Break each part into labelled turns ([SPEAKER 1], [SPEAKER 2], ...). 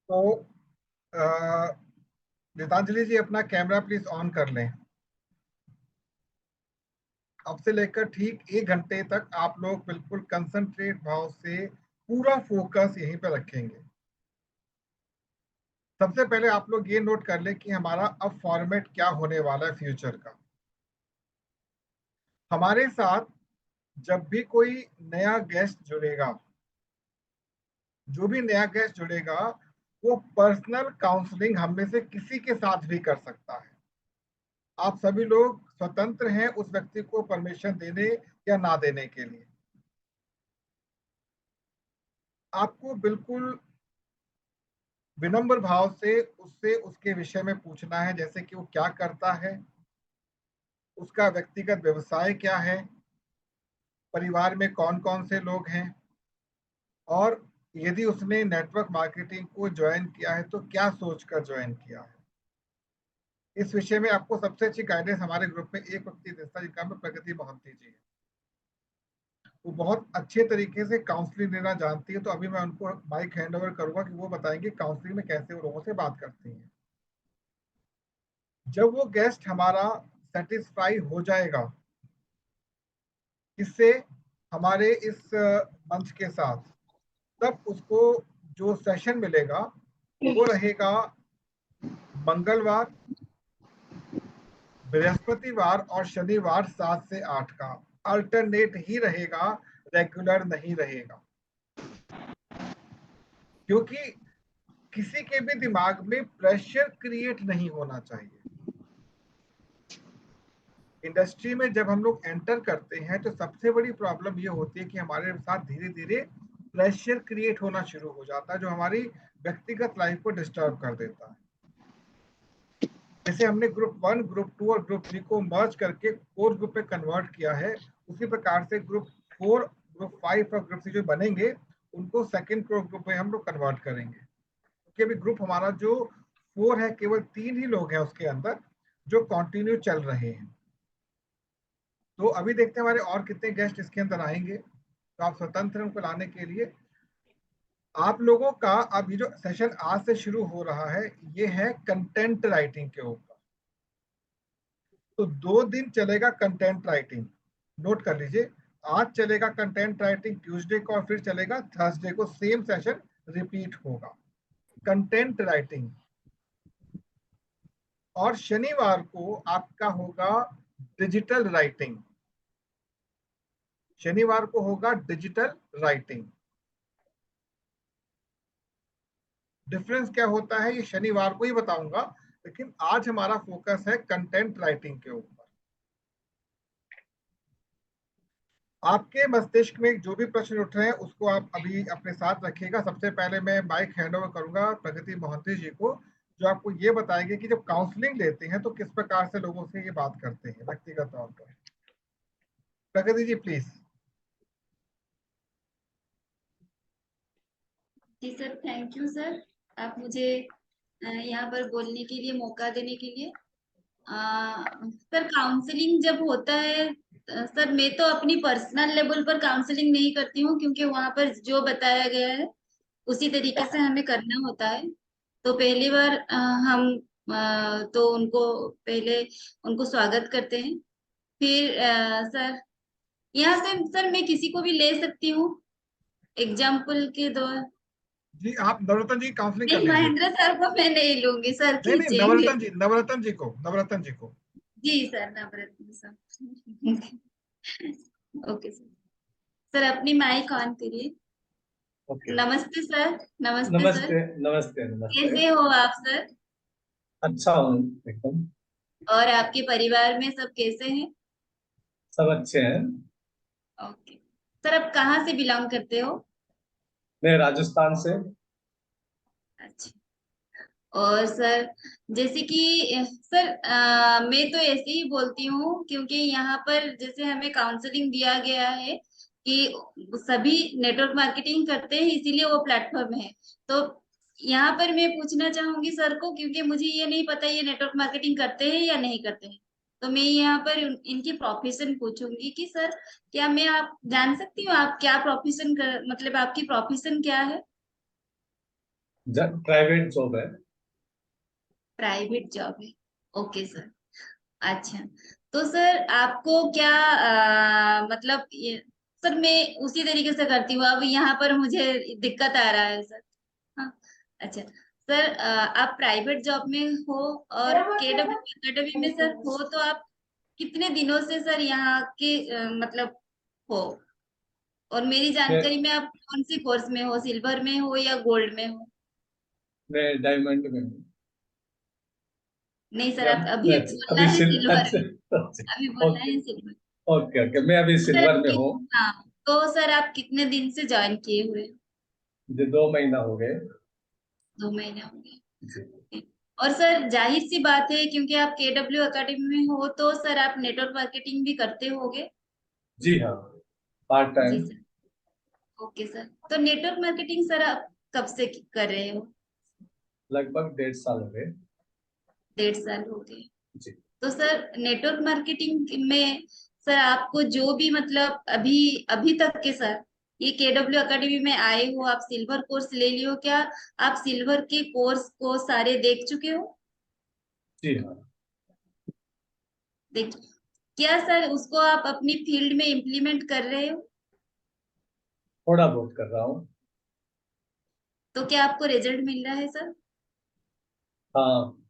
[SPEAKER 1] तो गीतांजलि जी अपना camera please on कर लें। अब से लेकर ठीक 1 घंटे तक आप लोग बिल्कुल कंसंट्रेट भाव से पूरा फोकस यहीं पे रखेंगे। सबसे पहले आप लोग ये नोट कर ले कि हमारा अब फॉर्मेट क्या होने वाला है फ्यूचर का। हमारे साथ जब भी कोई नया गेस्ट जुड़ेगा, जो भी नया गेस्ट जुड़ेगा, वो पर्सनल काउंसलिंग हम में से किसी के साथ भी कर सकता है। आप सभी लोग स्वतंत्र हैं उस व्यक्ति को परमिशन देने या ना देने के लिए। आपको बिल्कुल विनम्र भाव से उससे उसके विषय में पूछना है, जैसे कि वो क्या करता है, उसका व्यक्तिगत व्यवसाय क्या है, परिवार में कौन कौन से लोग हैं, और यदि उसने नेटवर्क मार्केटिंग को ज्वाइन किया है तो क्या सोचकर ज्वाइन किया है। इस विषय में आपको सबसे अच्छी गाइडेंस हमारे ग्रुप में एक व्यक्ति देता है जिनका नाम प्रगति मोहंती जी है। वो बहुत अच्छे तरीके से काउंसलिंग देना जानती है, तो अभी मैं उनको माइक हैंड ओवर करूंगा कि वो बताएंगे काउंसलिंग में कैसे वो लोगों से बात करती हैं। जब वो गेस्ट हमारा सेटिस्फाई हो जाएगा इससे, हमारे इस मंच के साथ, तब उसको जो सेशन मिलेगा वो रहेगा मंगलवार, बृहस्पतिवार और शनिवार 7 से 8 का। अल्टरनेट ही रहेगा, रेगुलर नहीं रहेगा। क्योंकि किसी के भी दिमाग में प्रेशर क्रिएट नहीं होना चाहिए। इंडस्ट्री में जब हम लोग एंटर करते हैं तो सबसे बड़ी प्रॉब्लम ये होती है कि हमारे साथ धीरे धीरे प्रेशर क्रिएट होना शुरू हो जाता है, जो हमारी व्यक्तिगत लाइफ को डिस्टर्ब कर देता है। जैसे हमने ग्रुप 1, ग्रुप 2 और ग्रुप 3 को मर्ज करके 4 ग्रुप में कन्वर्ट किया है, उसी प्रकार से ग्रुप 4, ग्रुप 5 और ग्रुप 6 जो बनेंगे उनको सेकेंड ग्रुप में हम लोग कन्वर्ट करेंगे। क्योंकि अभी ग्रुप हमारा जो 4 है, केवल 3 ही लोग हैं उसके अंदर जो कंटिन्यू चल रहे हैं। तो अभी देखते हैं हमारे और कितने गेस्ट इसके अंदर आएंगे, तो आप स्वतंत्र हैं उनको लाने के लिए। आप लोगों का अब ये जो सेशन आज से शुरू हो रहा है ये है कंटेंट राइटिंग के ऊपर। तो 2 दिन चलेगा कंटेंट राइटिंग, नोट कर लीजिए। आज चलेगा कंटेंट राइटिंग ट्यूसडे को, और फिर चलेगा थर्सडे को, सेम सेशन रिपीट होगा कंटेंट राइटिंग। और शनिवार को आपका होगा डिजिटल राइटिंग। शनिवार को होगा डिजिटल राइटिंग। डिफरेंस क्या होता है ये शनिवार को ही बताऊंगा, लेकिन आज हमारा फोकस है कंटेंट राइटिंग के ऊपर। आपके मस्तिष्क में जो भी प्रश्न उठ रहे हैं उसको आप अभी अपने साथ रखिएगा। सबसे पहले मैं माइक हैंड ओवर करूंगा प्रगति मोहंती जी को, जो आपको ये बताएंगे कि जब काउंसलिंग लेते हैं तो किस प्रकार से लोगों से ये बात करते हैं व्यक्तिगत तौर पर। प्रगति जी प्लीज।
[SPEAKER 2] जी सर, थैंक यू सर, आप मुझे यहाँ पर बोलने के लिए, मौका देने के लिए। सर, काउंसलिंग जब होता है, सर मैं तो अपनी पर्सनल लेवल पर काउंसलिंग नहीं करती हूँ, क्योंकि वहां पर जो बताया गया है उसी तरीके से हमें करना होता है। तो पहली बार हम तो उनको पहले उनको स्वागत करते हैं। फिर सर, यहाँ से सर मैं किसी को भी ले सकती हूँ एग्जाम्पल के द्वारा?
[SPEAKER 1] जी आप नवरत्न जी काउंसलिंग कर
[SPEAKER 2] नहीं,
[SPEAKER 1] लीजिए।
[SPEAKER 2] महेंद्र सर को मैं नहीं लूंगी, सर
[SPEAKER 1] नहीं नहीं,
[SPEAKER 2] खींचेंगे।
[SPEAKER 1] नवरत्न जी, नवरत्न जी को, नवरत्न जी को।
[SPEAKER 2] जी सर, नवरत्न सर। Okay sir. सर, अपनी माइक ऑन करिए।
[SPEAKER 3] ओके।
[SPEAKER 2] नमस्ते सर। नमस्ते सर।
[SPEAKER 3] नमस्ते नमस्ते नमस्ते।
[SPEAKER 2] कैसे हो आप सर?
[SPEAKER 3] अच्छा हूँ एकदम।
[SPEAKER 2] और आपके परिवार में सब कैसे हैं?
[SPEAKER 3] सब अच्छे हैं।
[SPEAKER 2] ओके सर, आप कहाँ से बिलोंग करते हो?
[SPEAKER 3] मैं राजस्थान से।
[SPEAKER 2] अच्छा। और सर, जैसे कि सर, मैं तो ऐसे ही बोलती हूँ, क्योंकि यहाँ पर जैसे हमें काउंसलिंग दिया गया है कि सभी नेटवर्क मार्केटिंग करते हैं, इसीलिए वो प्लेटफॉर्म है। तो यहाँ पर मैं पूछना चाहूंगी सर को, क्योंकि मुझे ये नहीं पता ये नेटवर्क मार्केटिंग करते हैं या नहीं करते हैं। तो मैं यहाँ पर इनकी प्रोफेशन पूछूंगी कि सर, क्या मैं आप जान सकती हूँ आप क्या प्रोफेशन कर, मतलब आपकी प्रोफेशन क्या है?
[SPEAKER 3] प्राइवेट जॉब है।
[SPEAKER 2] प्राइवेट जॉब है। Okay sir. अच्छा, तो सर आपको क्या मतलब ये, सर मैं उसी तरीके से करती हूँ, अब यहाँ पर मुझे दिक्कत आ रहा है सर। हाँ, अच्छा सर, आप प्राइवेट जॉब में हो और केडब्ल्यू एकेडमी में सर हो, तो आप कितने दिनों से सर यहाँ के मतलब हो, और मेरी
[SPEAKER 3] मैं
[SPEAKER 2] जानकारी में आप कौन सी कोर्स में हो, सिल्वर में हो या गोल्ड में हो?
[SPEAKER 3] मैं डायमंड में हूँ।
[SPEAKER 2] नहीं सर,
[SPEAKER 3] मैं
[SPEAKER 2] आप अभी
[SPEAKER 3] अच्छा,
[SPEAKER 2] बोलना
[SPEAKER 3] अभी
[SPEAKER 2] है सिल्वर
[SPEAKER 3] अच्छा
[SPEAKER 2] में,
[SPEAKER 3] अच्छा।
[SPEAKER 2] अभी बोलना
[SPEAKER 3] ओके
[SPEAKER 2] है सिल्वर।
[SPEAKER 3] ओके ओके, मैं अभी
[SPEAKER 2] तो सर
[SPEAKER 3] सिल्वर में हूँ।
[SPEAKER 2] हाँ, तो सर आप कितने दिन से ज्वाइन किए हुए हैं?
[SPEAKER 3] मुझे 2 महीना हो गए।
[SPEAKER 2] 2 महीने हो
[SPEAKER 3] जी।
[SPEAKER 2] गए। और सर जाहिर सी बात है, क्योंकि आप केडब्ल्यू एकेडमी में हो, तो सर आप नेटवर्क मार्केटिंग भी करते होगे।
[SPEAKER 3] जी हाँ, पार्ट
[SPEAKER 2] जी
[SPEAKER 3] टाइम।
[SPEAKER 2] सर। ओके सर, तो नेटवर्क मार्केटिंग सर आप कब से कर रहे हो?
[SPEAKER 3] लगभग 1.5 साल हो गए।
[SPEAKER 2] 1.5 साल हो गए।
[SPEAKER 3] जी
[SPEAKER 2] तो सर नेटवर्क मार्केटिंग में सर आपको जो भी मतलब अभी अभी तक के सर, ये केडब्ल्यू एकेडमी में आए हो, आप सिल्वर कोर्स ले लियो क्या? आप सिल्वर के कोर्स को सारे देख चुके हो?
[SPEAKER 3] जी हाँ,
[SPEAKER 2] देख, क्या सर उसको आप अपनी फील्ड में इम्प्लीमेंट कर रहे हो?
[SPEAKER 3] थोड़ा बहुत कर रहा हूँ।
[SPEAKER 2] तो क्या आपको रिजल्ट मिल रहा है सर?
[SPEAKER 3] हाँ,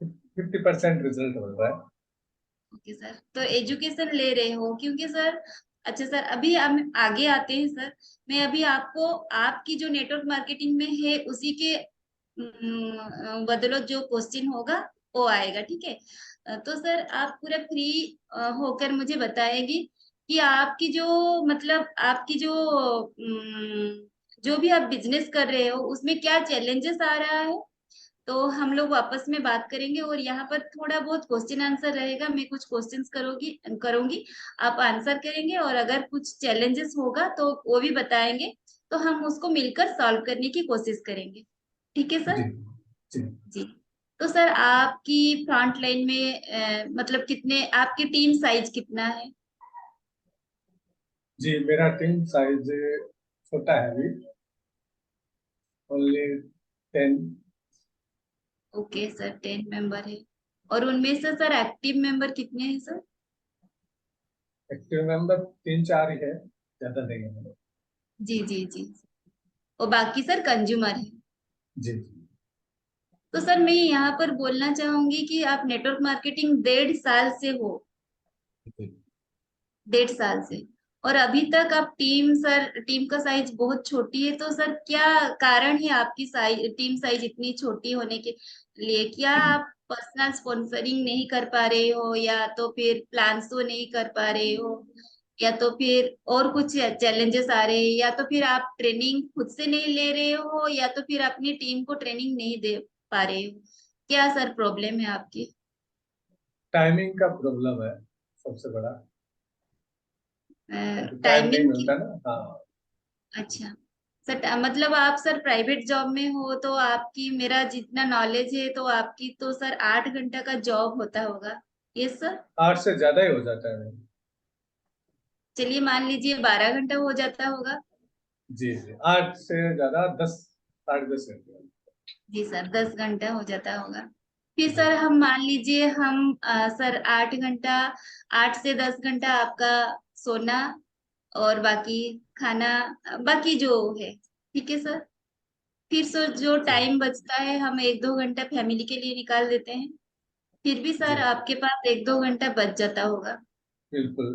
[SPEAKER 3] 50% रिजल्ट हो रहा है।
[SPEAKER 2] ओके सर, तो एजुकेशन ले रहे हो क्योंकि सर, अच्छा सर अभी हम आगे आते हैं सर। मैं अभी आपको आपकी जो नेटवर्क मार्केटिंग में है उसी के बदौलत जो क्वेश्चन होगा वो आएगा, ठीक है? तो सर आप पूरा फ्री होकर मुझे बताएंगे कि आपकी जो मतलब आपकी जो जो भी आप बिजनेस कर रहे हो उसमें क्या चैलेंजेस आ रहा है। तो हम लोग आपस में बात करेंगे, और यहाँ पर थोड़ा बहुत क्वेश्चन आंसर रहेगा, मैं कुछ क्वेश्चंस करूंगी, आप आंसर करेंगे, और अगर कुछ चैलेंजेस होगा तो वो भी बताएंगे, तो हम उसको मिलकर सॉल्व करने की कोशिश करेंगे। ठीक है
[SPEAKER 3] जी
[SPEAKER 2] सर?
[SPEAKER 3] जी
[SPEAKER 2] जी। तो सर आपकी फ्रंट लाइन में मतलब कितने, आपकी टीम साइज कितना है?
[SPEAKER 3] जी, मेरा टीम साइज छोटा है अभी, ओनली 10।
[SPEAKER 2] ओके सर, 10 मेंबर है। और उनमें से सर एक्टिव मेंबर कितने हैं सर?
[SPEAKER 3] एक्टिव मेंबर 3-4 ही है, ज्यादा नहीं है।
[SPEAKER 2] जी जी जी। और बाकी सर कंज्यूमर है।
[SPEAKER 3] जी
[SPEAKER 2] तो सर मैं यहाँ पर बोलना चाहूंगी कि आप नेटवर्क मार्केटिंग 1.5 साल से हो,
[SPEAKER 3] जी
[SPEAKER 2] 1.5 साल से, और अभी तक आप टीम, सर टीम का साइज बहुत छोटी है, तो सर क्या कारण है आपकी साइज, टीम साइज इतनी छोटी होने के लिए? क्या आप पर्सनल स्पॉन्सरिंग नहीं कर पा रहे हो, या तो फिर प्लान शो नहीं कर पा रहे हो, या तो फिर और कुछ चैलेंजेस आ रहे हैं, या तो फिर आप ट्रेनिंग खुद से नहीं ले रहे हो, या तो फिर अपनी टीम को ट्रेनिंग नहीं दे पा रहे हो? क्या सर प्रॉब्लम है आपकी?
[SPEAKER 3] टाइमिंग का प्रॉब्लम है सबसे बड़ा। टाइम नहीं
[SPEAKER 2] टाइमिंग की?
[SPEAKER 3] मिलता ना। हाँ
[SPEAKER 2] अच्छा सर, मतलब आप सर प्राइवेट जॉब में हो, तो आपकी, मेरा जितना नॉलेज है, तो आपकी तो सर 8 घंटा का जॉब होता होगा। Yes sir.
[SPEAKER 3] 8 से ज्यादा ही हो जाता है।
[SPEAKER 2] चलिए मान लीजिए 12 घंटा हो जाता होगा।
[SPEAKER 3] जी जी, 8 से ज्यादा 10, 10:30 घंटे।
[SPEAKER 2] जी सर, 10 घंटा हो जाता होगा। फिर
[SPEAKER 3] जी
[SPEAKER 2] सर हम मान लीजिए हम सर 8 घंटा, 8 से 10 घंटा आपका सोना, और बाकी खाना, बाकी जो है, ठीक है सर। फिर सर जो
[SPEAKER 3] जी
[SPEAKER 2] टाइम बचता है हम 1-2 घंटा फैमिली के लिए निकाल देते हैं। फिर भी
[SPEAKER 3] जी
[SPEAKER 2] सर आपके पास 1-2 घंटा बच जाता होगा।
[SPEAKER 3] बिल्कुल,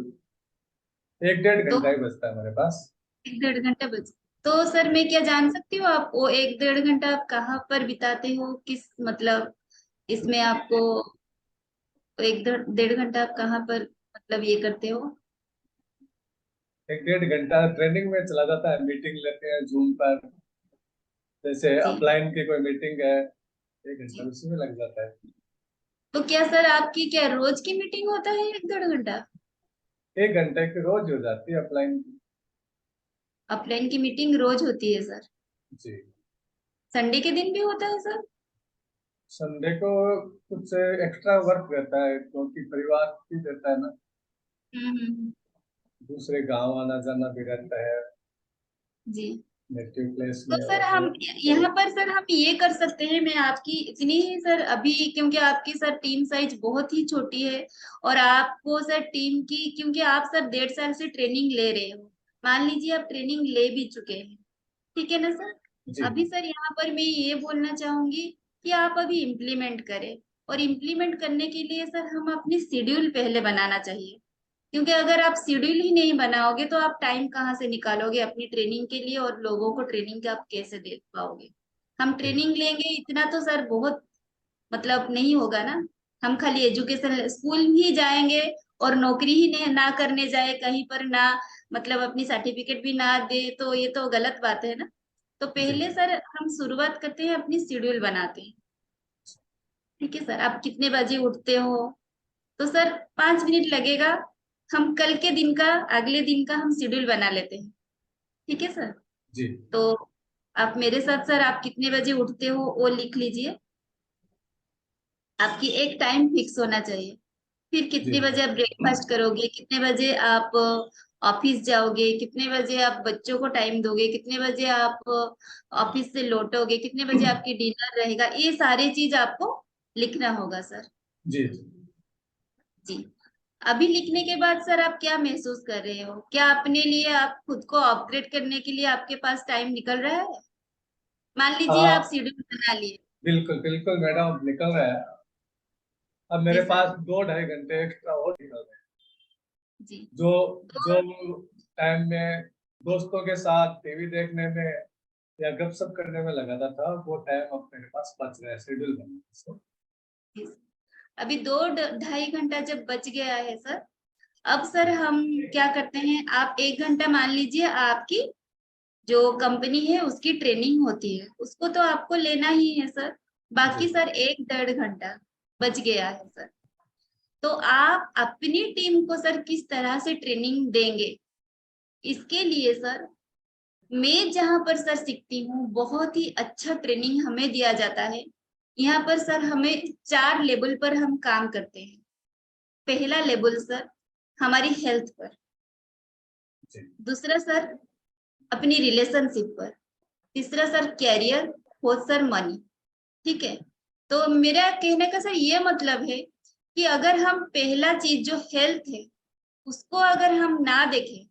[SPEAKER 3] 1-1.5 घंटा
[SPEAKER 2] तो
[SPEAKER 3] ही बचता है हमारे पास।
[SPEAKER 2] 1-1.5 घंटा बच, तो सर मैं क्या जान सकती हूँ आप वो 1-1.5 घंटा आप कहाँ पर बिताते हो, किस मतलब इसमें आपको 1-1.5 घंटा आप कहाँ पर मतलब ये करते हो?
[SPEAKER 3] 1-1.5 घंटा ट्रेनिंग में चला जाता है, मीटिंग लेते हैं जूम पर। जैसे
[SPEAKER 2] जी
[SPEAKER 3] अपलाइन की कोई मीटिंग है, 1 घंटा
[SPEAKER 2] जी।
[SPEAKER 3] उसी में लग जाता है।
[SPEAKER 2] तो क्या सर आपकी क्या रोज की मीटिंग होता है 1-1.5 घंटा?
[SPEAKER 3] 1 घंटे की रोज हो जाती है अपलाइन की।
[SPEAKER 2] अपलाइन की मीटिंग रोज होती है सर?
[SPEAKER 3] जी,
[SPEAKER 2] संडे के दिन भी होता है सर?
[SPEAKER 3] संडे को कुछ एक्स्ट्रा वर्क रहता है, क्योंकि परिवार भी रहता है ना,
[SPEAKER 2] हम्म।
[SPEAKER 3] दूसरे गांव आना जाना भी रहता है।
[SPEAKER 2] जी।
[SPEAKER 3] नेटिव प्लेस
[SPEAKER 2] तो
[SPEAKER 3] में
[SPEAKER 2] सर हम यहाँ पर सर हम ये कर सकते हैं, मैं आपकी इतनी ही सर अभी, क्योंकि आपकी सर टीम साइज बहुत ही छोटी है और आपको सर टीम की, क्योंकि आप सर 1.5 साल से ट्रेनिंग ले रहे हो, मान लीजिए आप ट्रेनिंग ले भी चुके हैं, ठीक है ना सर।
[SPEAKER 3] जी
[SPEAKER 2] अभी सर यहाँ पर मैं ये बोलना चाहूंगी कि आप अभी इम्प्लीमेंट करें, और इम्प्लीमेंट करने के लिए सर हम अपनी शेड्यूल पहले बनाना चाहिए, क्योंकि अगर आप शेड्यूल ही नहीं बनाओगे तो आप टाइम कहाँ से निकालोगे अपनी ट्रेनिंग के लिए, और लोगों को ट्रेनिंग आप कैसे दे पाओगे। हम ट्रेनिंग लेंगे इतना तो सर बहुत मतलब नहीं होगा ना। हम खाली एजुकेशन स्कूल ही जाएंगे और नौकरी ही ना करने जाए कहीं पर ना, मतलब अपनी सर्टिफिकेट भी ना दे, तो ये तो गलत बात है ना। तो
[SPEAKER 3] जी
[SPEAKER 2] पहले सर हम शुरुआत करते हैं, अपनी शेड्यूल बनाते हैं। ठीक है सर, आप कितने बजे उठते हो, तो सर 5 मिनट लगेगा, हम कल के दिन का, अगले दिन का हम शेड्यूल बना लेते हैं। ठीक है सर।
[SPEAKER 3] जी
[SPEAKER 2] तो आप मेरे साथ सर, आप कितने बजे उठते हो वो लिख लीजिए। आपकी एक टाइम फिक्स होना चाहिए, फिर
[SPEAKER 3] जी
[SPEAKER 2] कितने बजे आप ब्रेकफास्ट करोगे, कितने बजे आप ऑफिस जाओगे, कितने बजे आप बच्चों को टाइम दोगे, कितने बजे आप ऑफिस से लौटोगे, कितने बजे आपकी डिनर रहेगा, ये सारी चीज आपको लिखना होगा सर।
[SPEAKER 3] जी
[SPEAKER 2] जी। अभी लिखने के बाद सर आप क्या महसूस कर रहे हो, क्या अपने लिए आप खुद को अपग्रेड करने के लिए आपके पास टाइम निकल रहा है। मान लीजिए आप
[SPEAKER 3] हाँ
[SPEAKER 2] शेड्यूल बना लिए।
[SPEAKER 3] बिल्कुल बिल्कुल मैडम, निकल रहा है। अब
[SPEAKER 2] जी
[SPEAKER 3] मेरे
[SPEAKER 2] सर।
[SPEAKER 3] पास 2-2.5 घंटे एक्स्ट्रा और निकल रहे हैं,
[SPEAKER 2] जी।
[SPEAKER 3] जो
[SPEAKER 2] तो
[SPEAKER 3] जो टाइम में दोस्तों के साथ टीवी देखने में या गपशप करने में लगाता था, वो टाइम अब मेरे पास बच रहा है शेड्यूल बनाने से।
[SPEAKER 2] अभी 2-2.5 घंटा जब बच गया है सर, अब सर हम क्या करते हैं, आप 1 घंटा मान लीजिए, आपकी जो कंपनी है उसकी ट्रेनिंग होती है, उसको तो आपको लेना ही है सर। बाकी
[SPEAKER 3] जी
[SPEAKER 2] सर 1-1.5 घंटा बच गया है सर। तो आप अपनी टीम को सर किस तरह से ट्रेनिंग देंगे, इसके लिए सर मैं जहां पर सर सीखती हूँ, बहुत ही अच्छा ट्रेनिंग हमें दिया जाता है। यहाँ पर सर हमें 4 लेवल पर हम काम करते हैं। पहला लेवल सर हमारी हेल्थ पर,
[SPEAKER 3] जी
[SPEAKER 2] दूसरा सर अपनी रिलेशनशिप पर, तीसरा sir career, fourth sir money. ठीक है। तो मेरा कहने का सर ये मतलब है कि अगर हम पहला चीज जो हेल्थ है उसको अगर हम ना देखें,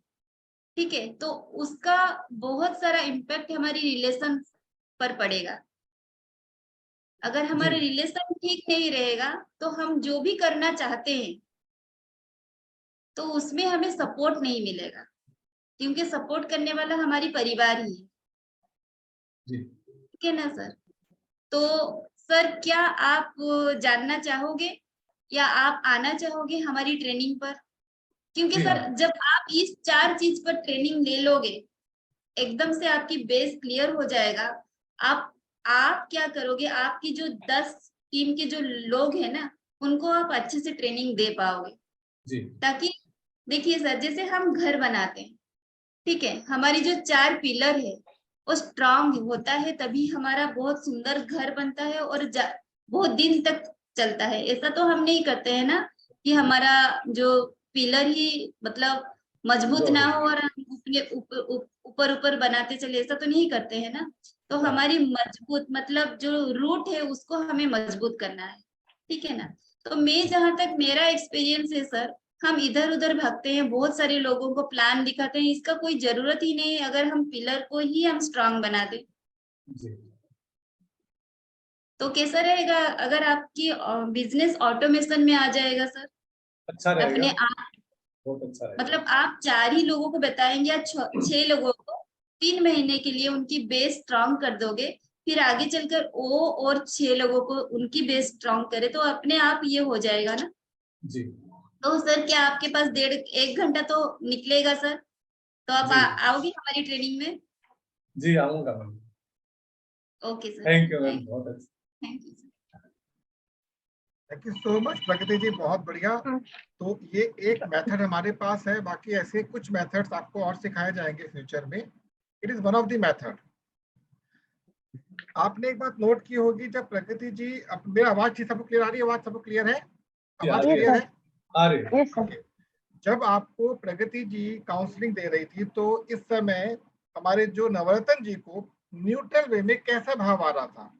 [SPEAKER 2] ठीक है, तो उसका बहुत सारा इम्पैक्ट हमारी रिलेशन पर पड़ेगा। अगर
[SPEAKER 3] जी
[SPEAKER 2] हमारा रिलेशन ठीक नहीं रहेगा तो हम जो भी करना चाहते हैं तो उसमें हमें सपोर्ट नहीं मिलेगा, क्योंकि सपोर्ट करने वाला हमारी परिवार ही है।
[SPEAKER 3] जी
[SPEAKER 2] ठीक है ना सर। तो सर क्या आप जानना चाहोगे या आप आना चाहोगे हमारी ट्रेनिंग पर, क्योंकि
[SPEAKER 3] जी हाँ
[SPEAKER 2] सर जब आप इस 4 चीज पर ट्रेनिंग ले लोगे, एकदम से आपकी बेस क्लियर हो जाएगा। आप क्या करोगे, आपकी जो 10 टीम के जो लोग हैं ना, उनको आप अच्छे से ट्रेनिंग दे पाओगे।
[SPEAKER 3] जी
[SPEAKER 2] ताकि देखिए सर, जैसे हम घर बनाते हैं, ठीक है, हमारी जो 4 पिलर है वो स्ट्रांग होता है, तभी हमारा बहुत सुंदर घर बनता है और बहुत दिन तक चलता है। ऐसा तो हम नहीं करते हैं ना कि हमारा जो पिलर ही मतलब मजबूत
[SPEAKER 3] कमजोर
[SPEAKER 2] ना
[SPEAKER 3] हो
[SPEAKER 2] हो और हम अपने ऊपर ऊपर बनाते चले, ऐसा तो नहीं करते हैं ना। तो
[SPEAKER 3] हाँ
[SPEAKER 2] हमारी मजबूत मतलब जो रूट है उसको हमें मजबूत करना है। ठीक है ना। तो मैं जहां तक मेरा एक्सपीरियंस है सर, हम इधर उधर भागते हैं, बहुत सारे लोगों को प्लान दिखाते हैं, इसका कोई जरूरत ही नहीं है अगर हम पिलर को ही हम स्ट्रांग बना दें।
[SPEAKER 3] जी
[SPEAKER 2] तो कैसा रहेगा अगर आपकी बिजनेस ऑटोमेशन में आ जाएगा सर।
[SPEAKER 3] अच्छा रहेगा,
[SPEAKER 2] अपने आप
[SPEAKER 3] बहुत अच्छा रहेगा।
[SPEAKER 2] मतलब आप 4 ही लोगों को बताएंगे या 6 लोगों को, 3 महीने के लिए उनकी बेस स्ट्रांग कर दोगे, फिर आगे चलकर वो और 6 लोगों को उनकी बेस स्ट्रांग करे, तो अपने आप ये हो जाएगा ना।
[SPEAKER 3] जी
[SPEAKER 2] तो सर क्या आपके पास 1.5 घंटा तो निकलेगा सर, तो आप
[SPEAKER 3] जी
[SPEAKER 2] आओगे हमारी ट्रेनिंग में।
[SPEAKER 3] जी आऊंगा ma'am.
[SPEAKER 2] Okay sir.
[SPEAKER 3] Thank you ma'am,
[SPEAKER 2] thank
[SPEAKER 3] बहुत अच्छा।
[SPEAKER 2] Thank you sir.
[SPEAKER 1] Thank you so much Pragati ji, बहुत बढ़िया। तो ये एक मेथड हमारे पास है, बाकी ऐसे कुछ मेथड्स आपको और सिखाए जाएंगे फ्यूचर में। It is one of the method. आपने एक बात नोट की होगी, जब प्रगति जी, मेरा आवाज ठीक सबको क्लियर आ रही है, आवाज सबको क्लियर है,
[SPEAKER 3] जी, आ
[SPEAKER 1] आवाज
[SPEAKER 3] रही
[SPEAKER 1] क्लियर
[SPEAKER 3] है,
[SPEAKER 1] है।
[SPEAKER 3] आ रही है।
[SPEAKER 1] ओके। जब आपको प्रगति जी काउंसलिंग दे रही थी तो इस समय हमारे जो नवरत्न जी को न्यूट्रल वे में कैसा भाव आ रहा था,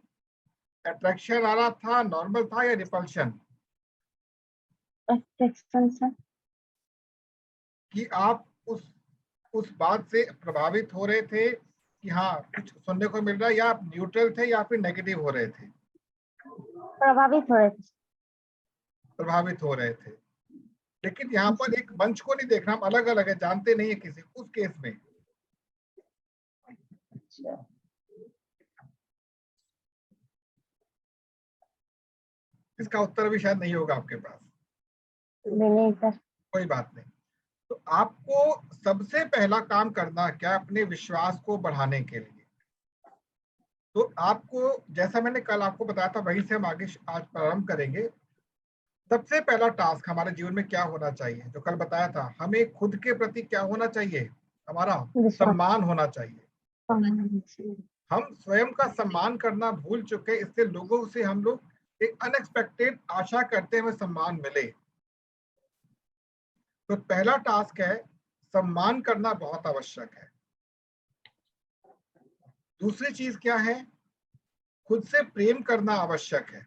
[SPEAKER 1] अट्रैक्शन आ रहा था, नॉर्मल था या रिपल्शन?
[SPEAKER 4] Attraction sir.
[SPEAKER 1] कि आप उस बात से प्रभावित हो रहे थे कि हाँ कुछ सुनने को मिल रहा है, या आप न्यूट्रल थे या फिर नेगेटिव हो रहे थे?
[SPEAKER 4] प्रभावित हो रहे थे।
[SPEAKER 1] प्रभावित हो रहे थे। लेकिन यहाँ पर एक मंच को नहीं देखना, हम अलग अलग है, जानते नहीं है किसी उस केस में। इसका उत्तर भी शायद नहीं होगा आपके पास।
[SPEAKER 4] नहीं सर।
[SPEAKER 1] कोई बात नहीं। तो आपको सबसे पहला काम करना क्या है अपने विश्वास को बढ़ाने के लिए? तो आपको, जैसा मैंने कल आपको बताया था, वहीं से हम आगे आज प्रारंभ करेंगे। सबसे पहला टास्क हमारे जीवन में क्या होना चाहिए, जो कल बताया था, हमें खुद के प्रति क्या होना चाहिए, हमारा सम्मान होना चाहिए। हम स्वयं का सम्मान करना भूल चुके, इससे लोगों से हम लोग एक अनएक्सपेक्टेड आशा करते हैं हमें सम्मान मिले। तो पहला टास्क है सम्मान करना बहुत आवश्यक है। दूसरी चीज क्या है, खुद से प्रेम करना आवश्यक है।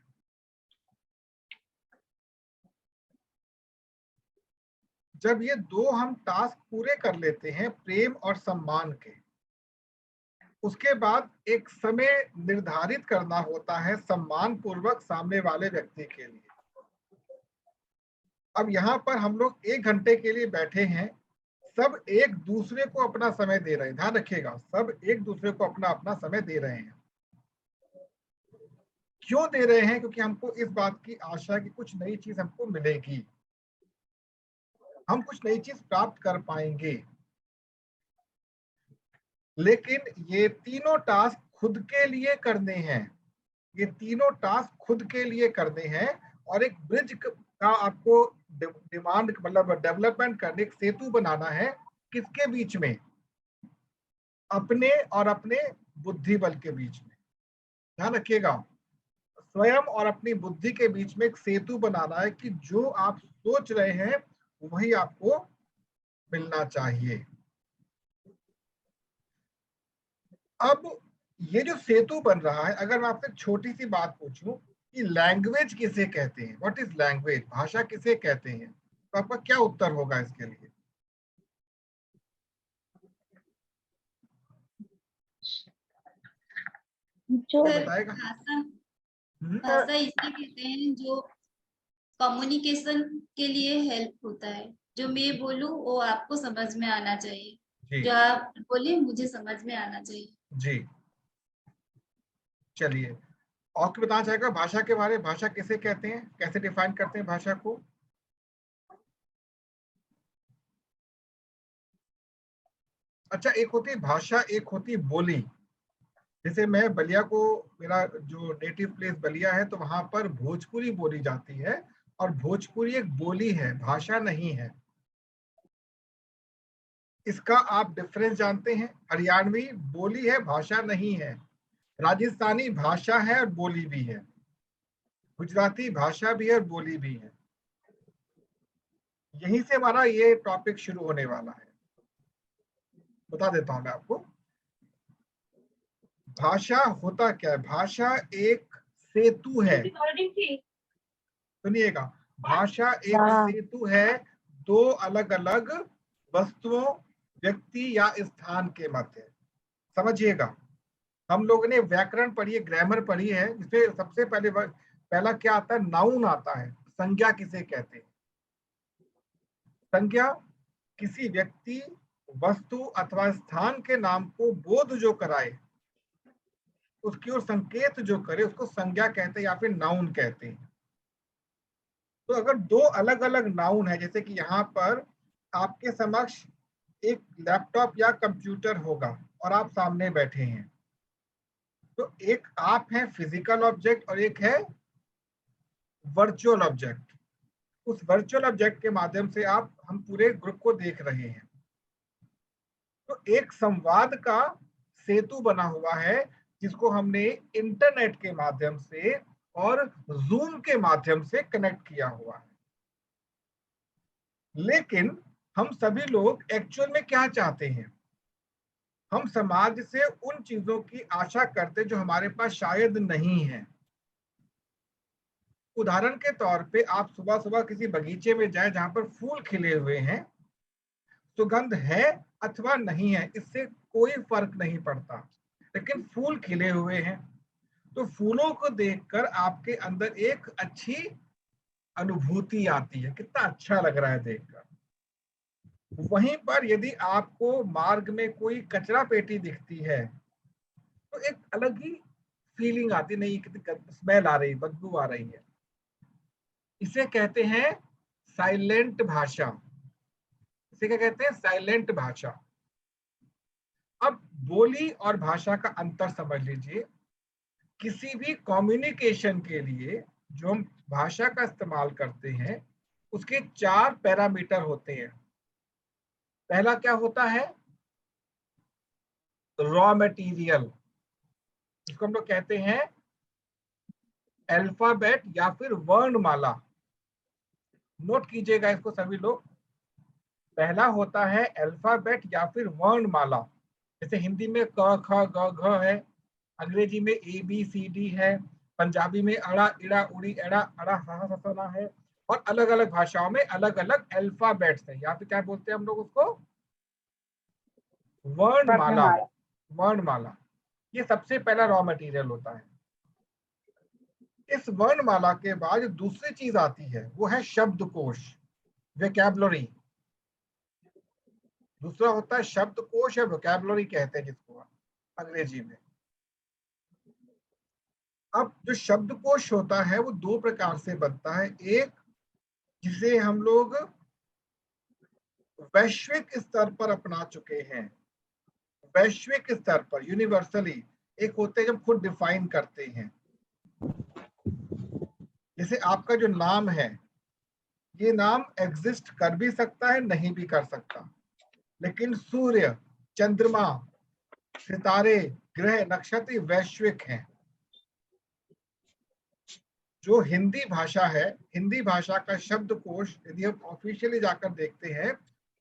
[SPEAKER 1] जब ये दो हम टास्क पूरे कर लेते हैं, प्रेम और सम्मान के, उसके बाद एक समय निर्धारित करना होता है सम्मान पूर्वक सामने वाले व्यक्ति के लिए। अब यहाँ पर हम लोग 1 घंटे के लिए बैठे हैं, सब एक दूसरे को अपना समय दे रहे हैं, ध्यान रखिएगा, सब एक दूसरे को अपना अपना समय दे रहे हैं। क्यों दे रहे हैं? क्योंकि हमको इस बात की आशा है कि कुछ नई चीज हमको मिलेगी, हम कुछ नई चीज प्राप्त कर पाएंगे। लेकिन ये तीनों टास्क खुद के लिए करने हैं, ये तीनों टास्क खुद के लिए करने हैं, और एक ब्रिज का आपको डिमांड मतलब डेवलपमेंट करने, एक सेतु बनाना है। किसके बीच में? अपने और अपने बुद्धि बल के बीच में। ध्यान रखिएगा, स्वयं और अपनी बुद्धि के बीच में एक सेतु बनाना है कि जो आप सोच रहे हैं वही आपको मिलना चाहिए। अब ये जो सेतु बन रहा है, अगर मैं आपसे छोटी सी बात पूछूं कि लैंग्वेज किसे कहते हैं, व्हाट इज लैंग्वेज, भाषा किसे कहते हैं, तो आपका क्या उत्तर होगा इसके लिए?
[SPEAKER 4] जो
[SPEAKER 1] बताएगा?
[SPEAKER 2] भाषा इसे कहते हैं जो कम्युनिकेशन के लिए हेल्प होता है। जो मैं बोलूं वो आपको समझ में आना चाहिए, जो आप बोले मुझे समझ में आना चाहिए।
[SPEAKER 1] जी, चलिए, और क्या बताना चाहेगा भाषा के बारे में? भाषा किसे कहते हैं, कैसे डिफाइन करते हैं भाषा को? अच्छा, एक होती है भाषा, एक होती है बोली। जैसे मैं बलिया को, मेरा जो नेटिव प्लेस बलिया है, तो वहां पर भोजपुरी बोली जाती है, और भोजपुरी एक बोली है, भाषा नहीं है। इसका आप डिफरेंस जानते हैं? हरियाणवी बोली है, भाषा नहीं है। राजस्थानी भाषा है और बोली भी है। गुजराती भाषा भी है और बोली भी है। यहीं से हमारा ये टॉपिक शुरू होने वाला है। बता देता हूं मैं आपको, भाषा होता क्या है। भाषा एक सेतु है, सुनिएगा, भाषा एक सेतु है दो अलग अलग वस्तुओं, व्यक्ति या स्थान के मध्य। समझिएगा, हम लोगों ने व्याकरण पढ़ी है, ग्रामर पढ़ी है, जिसमें सबसे पहला क्या आता है? नाउन आता है। संज्ञा किसे कहते हैं? संज्ञा किसी व्यक्ति, वस्तु अथवा स्थान के नाम को बोध जो कराए, उसकी ओर संकेत जो करे, उसको संज्ञा कहते हैं या फिर नाउन कहते हैं। तो अगर दो अलग अलग नाउन है, जैसे कि यहाँ पर आपके समक्ष एक लैपटॉप या कंप्यूटर होगा और आप सामने बैठे हैं, तो एक आप हैं फिजिकल ऑब्जेक्ट और एक है वर्चुअल ऑब्जेक्ट। उस वर्चुअल ऑब्जेक्ट के माध्यम से हम पूरे ग्रुप को देख रहे हैं। तो एक संवाद का सेतु बना हुआ है, जिसको हमने इंटरनेट के माध्यम से और जूम के माध्यम से कनेक्ट किया हुआ है। लेकिन हम सभी लोग एक्चुअल में क्या चाहते हैं? हम समाज से उन चीजों की आशा करते जो हमारे पास शायद नहीं है। उदाहरण के तौर पे आप सुबह सुबह किसी बगीचे में जाएं जहां पर फूल खिले हुए हैं, सुगंध है अथवा नहीं है इससे कोई फर्क नहीं पड़ता, लेकिन फूल खिले हुए हैं तो फूलों को देखकर आपके अंदर एक अच्छी अनुभूति आती है, कितना अच्छा लग रहा है देखकर। वहीं पर यदि आपको मार्ग में कोई कचरा पेटी दिखती है तो एक अलग ही फीलिंग आती, नहीं कितनी स्मेल आ रही, बदबू आ रही है। इसे कहते हैं साइलेंट भाषा। इसे क्या कहते हैं? साइलेंट भाषा। अब बोली और भाषा का अंतर समझ लीजिए। किसी भी कम्युनिकेशन के लिए जो हम भाषा का इस्तेमाल करते हैं उसके 4 पैरामीटर होते हैं। पहला क्या होता है? रॉ मटेरियल, जिसको हम लोग कहते हैं अल्फाबेट या फिर वर्णमाला। नोट कीजिएगा इसको सभी लोग। पहला होता है अल्फाबेट या फिर वर्णमाला, जैसे हिंदी में क ख ग घ है, अंग्रेजी में ए बी सी डी है, पंजाबी में अड़ा इड़ा उड़ी एड़ा अड़ा हा सना है, और अलग अलग भाषाओं में अलग अलग अल्फाबेट्स है। यहाँ पे क्या बोलते हैं हम लोग उसको? वर्णमाला। वर्णमाला ये सबसे पहला रॉ मटेरियल होता है। इस वर्णमाला के बाद दूसरी चीज आती है वो है शब्दकोश, वोकैबुलरी। दूसरा होता है शब्दकोश या वोकैबुलरी कहते हैं जिसको अंग्रेजी में। अब जो शब्दकोश होता है वो 2 प्रकार से बनता है। एक जिसे हम लोग वैश्विक स्तर पर अपना चुके हैं, वैश्विक स्तर पर यूनिवर्सली। एक होते हैं जब खुद डिफाइन करते हैं, जैसे आपका जो नाम है, ये नाम एग्जिस्ट कर भी सकता है, नहीं भी कर सकता, लेकिन सूर्य, चंद्रमा, सितारे, ग्रह, नक्षत्र वैश्विक हैं। जो हिंदी भाषा है, हिंदी भाषा का शब्दकोश यदि हम ऑफिशियली जाकर देखते हैं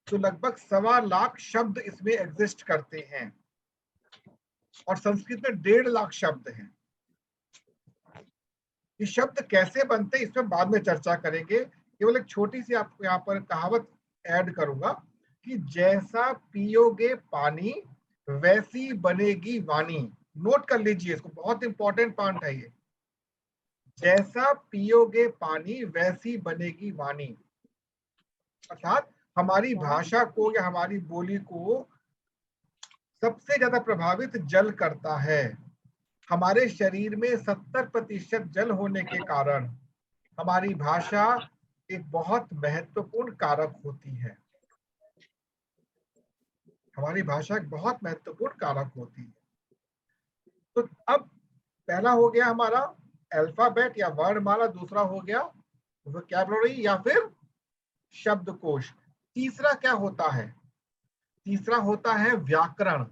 [SPEAKER 1] तो लगभग 1.25 लाख शब्द इसमें एग्जिस्ट करते हैं, और संस्कृत में 1.5 लाख शब्द हैं। ये शब्द कैसे बनते हैं इसमें बाद में चर्चा करेंगे। केवल एक छोटी सी आपको यहाँ पर कहावत ऐड करूंगा कि जैसा पियोगे पानी वैसी बनेगी वाणी। नोट कर लीजिए इसको, बहुत इंपॉर्टेंट पॉइंट है ये। जैसा पियोगे पानी वैसी बनेगी वाणी, अर्थात हमारी भाषा को या हमारी बोली को सबसे ज्यादा प्रभावित जल करता है। हमारे शरीर में 70% जल होने के कारण हमारी भाषा एक बहुत महत्वपूर्ण कारक होती है। हमारी भाषा एक बहुत महत्वपूर्ण कारक होती है। तो अब पहला हो गया हमारा अल्फाबेट या वर्णमाला, दूसरा हो गया वोकैबुलरी या फिर शब्दकोश। तीसरा क्या होता है? तीसरा होता है व्याकरण।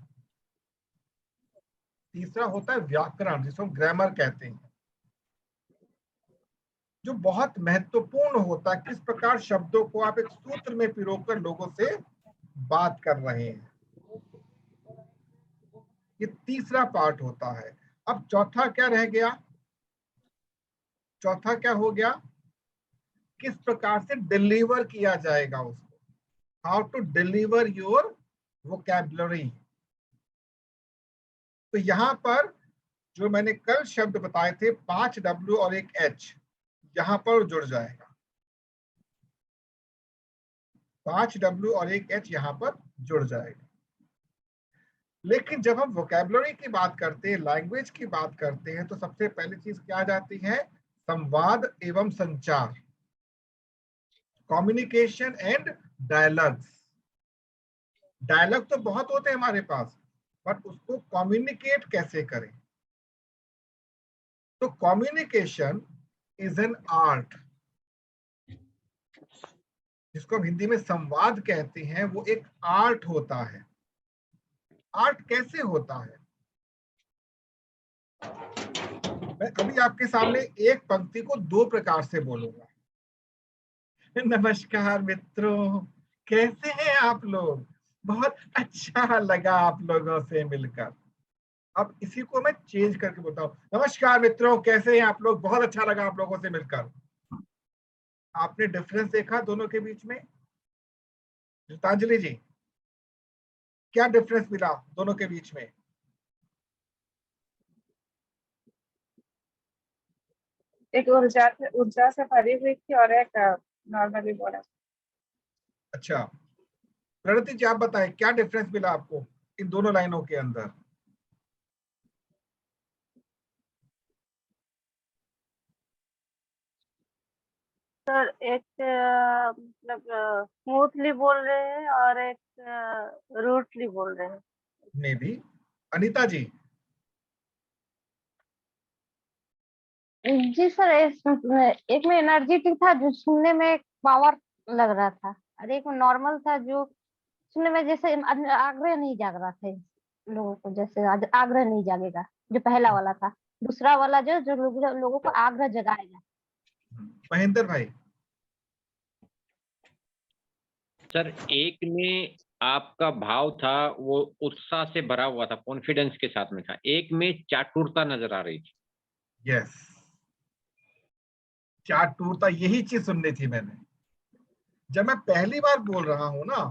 [SPEAKER 1] तीसरा होता है व्याकरण, जिसको हम ग्रामर कहते हैं, जो बहुत महत्वपूर्ण होता है। किस प्रकार शब्दों को आप एक सूत्र में पिरोकर लोगों से बात कर रहे हैं, ये तीसरा पार्ट होता है। अब चौथा क्या रह गया? चौथा क्या हो गया? किस प्रकार से डिलीवर किया जाएगा उसको, how to deliver your vocabulary. तो यहां पर जो मैंने कल शब्द बताए थे 5 W और 1 H, यहां पर जुड़ जाएगा। 5 W और 1 H यहां पर जुड़ जाएगा। लेकिन जब हम वोकैबुलरी की बात करते हैं, लैंग्वेज की बात करते हैं, तो सबसे पहली चीज क्या आ जाती है? संवाद एवं संचार, कम्युनिकेशन एंड डायलॉग्स। डायलॉग तो बहुत होते हैं हमारे पास, बट उसको कम्युनिकेट कैसे करें? तो कम्युनिकेशन इज एन आर्ट, जिसको हम हिंदी में संवाद कहते हैं, वो एक आर्ट होता है। आर्ट कैसे होता है? मैं अभी आपके सामने एक पंक्ति को 2 प्रकार से बोलूंगा। नमस्कार मित्रों, कैसे हैं आप लोग? बहुत अच्छा लगा आप लोगों से मिलकर। अब इसी को मैं चेंज करके बोलता हूँ, नमस्कार मित्रों, कैसे हैं आप लोग? बहुत अच्छा लगा आप लोगों से मिलकर। आपने डिफरेंस देखा दोनों के बीच में? गीतांजलि जी, क्या डिफरेंस मिला दोनों के बीच में?
[SPEAKER 5] एक ऊर्जा से भरी हुई थी और एक नॉर्मली बोला।
[SPEAKER 1] अच्छा, प्रणति जी आप बताएं, क्या डिफरेंस मिला आपको इन दोनों लाइनों के अंदर?
[SPEAKER 4] सर एक मतलब स्मूथली बोल रहे हैं और एक रूटली बोल रहे हैं।
[SPEAKER 1] मे भी। अनीता जी?
[SPEAKER 4] जी सर, एक में एनर्जेटिक था जो सुनने में पावर लग रहा था, और एक में नॉर्मल था जो सुनने में जैसे आग्रह नहीं जाग रहा था लोगों को, जैसे आग्रह नहीं जागेगा जो पहला वाला था। दूसरा वाला जो लोगों को आग्रह जगाएगा।
[SPEAKER 1] महेंद्र भाई?
[SPEAKER 6] सर एक में आपका भाव था वो उत्साह से भरा हुआ था, कॉन्फिडेंस के साथ में था। एक में चाटुरता नजर आ रही थी।
[SPEAKER 1] यस, चाटुरता, यही चीज सुननी थी मैंने। जब मैं पहली बार बोल रहा हूं ना,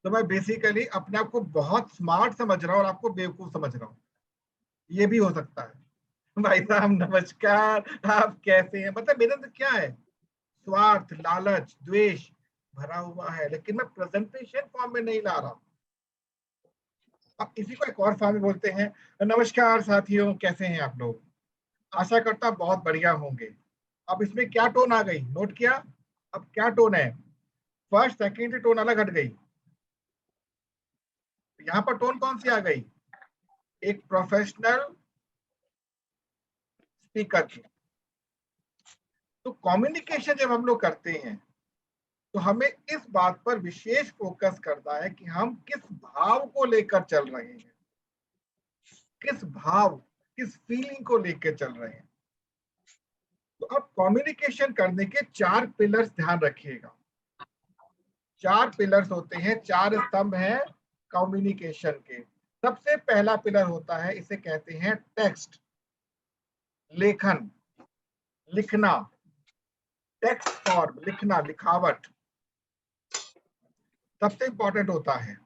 [SPEAKER 1] तो मैं बेसिकली अपने आप को बहुत स्मार्ट समझ रहा हूँ और आपको बेवकूफ समझ रहा हूँ। ये भी हो सकता है। भाई साहब नमस्कार, आप कैसे हैं? मतलब मेरे अंदर क्या है? स्वार्थ, लालच, द्वेष भरा हुआ है, लेकिन मैं प्रेजेंटेशन फॉर्म में नहीं ला रहा। अब इसी को एक और फॉर्म में बोलते हैं। नमस्कार साथियों, कैसे हैं आप लोग? आशा करता बहुत बढ़िया होंगे। अब इसमें क्या टोन आ गई, नोट किया? अब क्या टोन है? फर्स्ट सेकंड टोन अलग हट गई। यहाँ पर टोन कौन सी आ गई? एक प्रोफेशनल स्पीकर की। तो कम्युनिकेशन जब हम लोग करते हैं तो हमें इस बात पर विशेष फोकस करना है कि हम किस भाव को लेकर चल रहे हैं, किस भाव, किस फीलिंग को लेकर चल रहे हैं। तो अब कम्युनिकेशन करने के 4 पिलर्स ध्यान रखिएगा। 4 पिलर्स होते हैं, 4 स्तंभ हैं कम्युनिकेशन के। सबसे पहला पिलर होता है, इसे कहते हैं टेक्स्ट, लेखन, लिखना, टेक्स्ट फॉर्म, लिखना, लिखावट सबसे इंपॉर्टेंट होता है,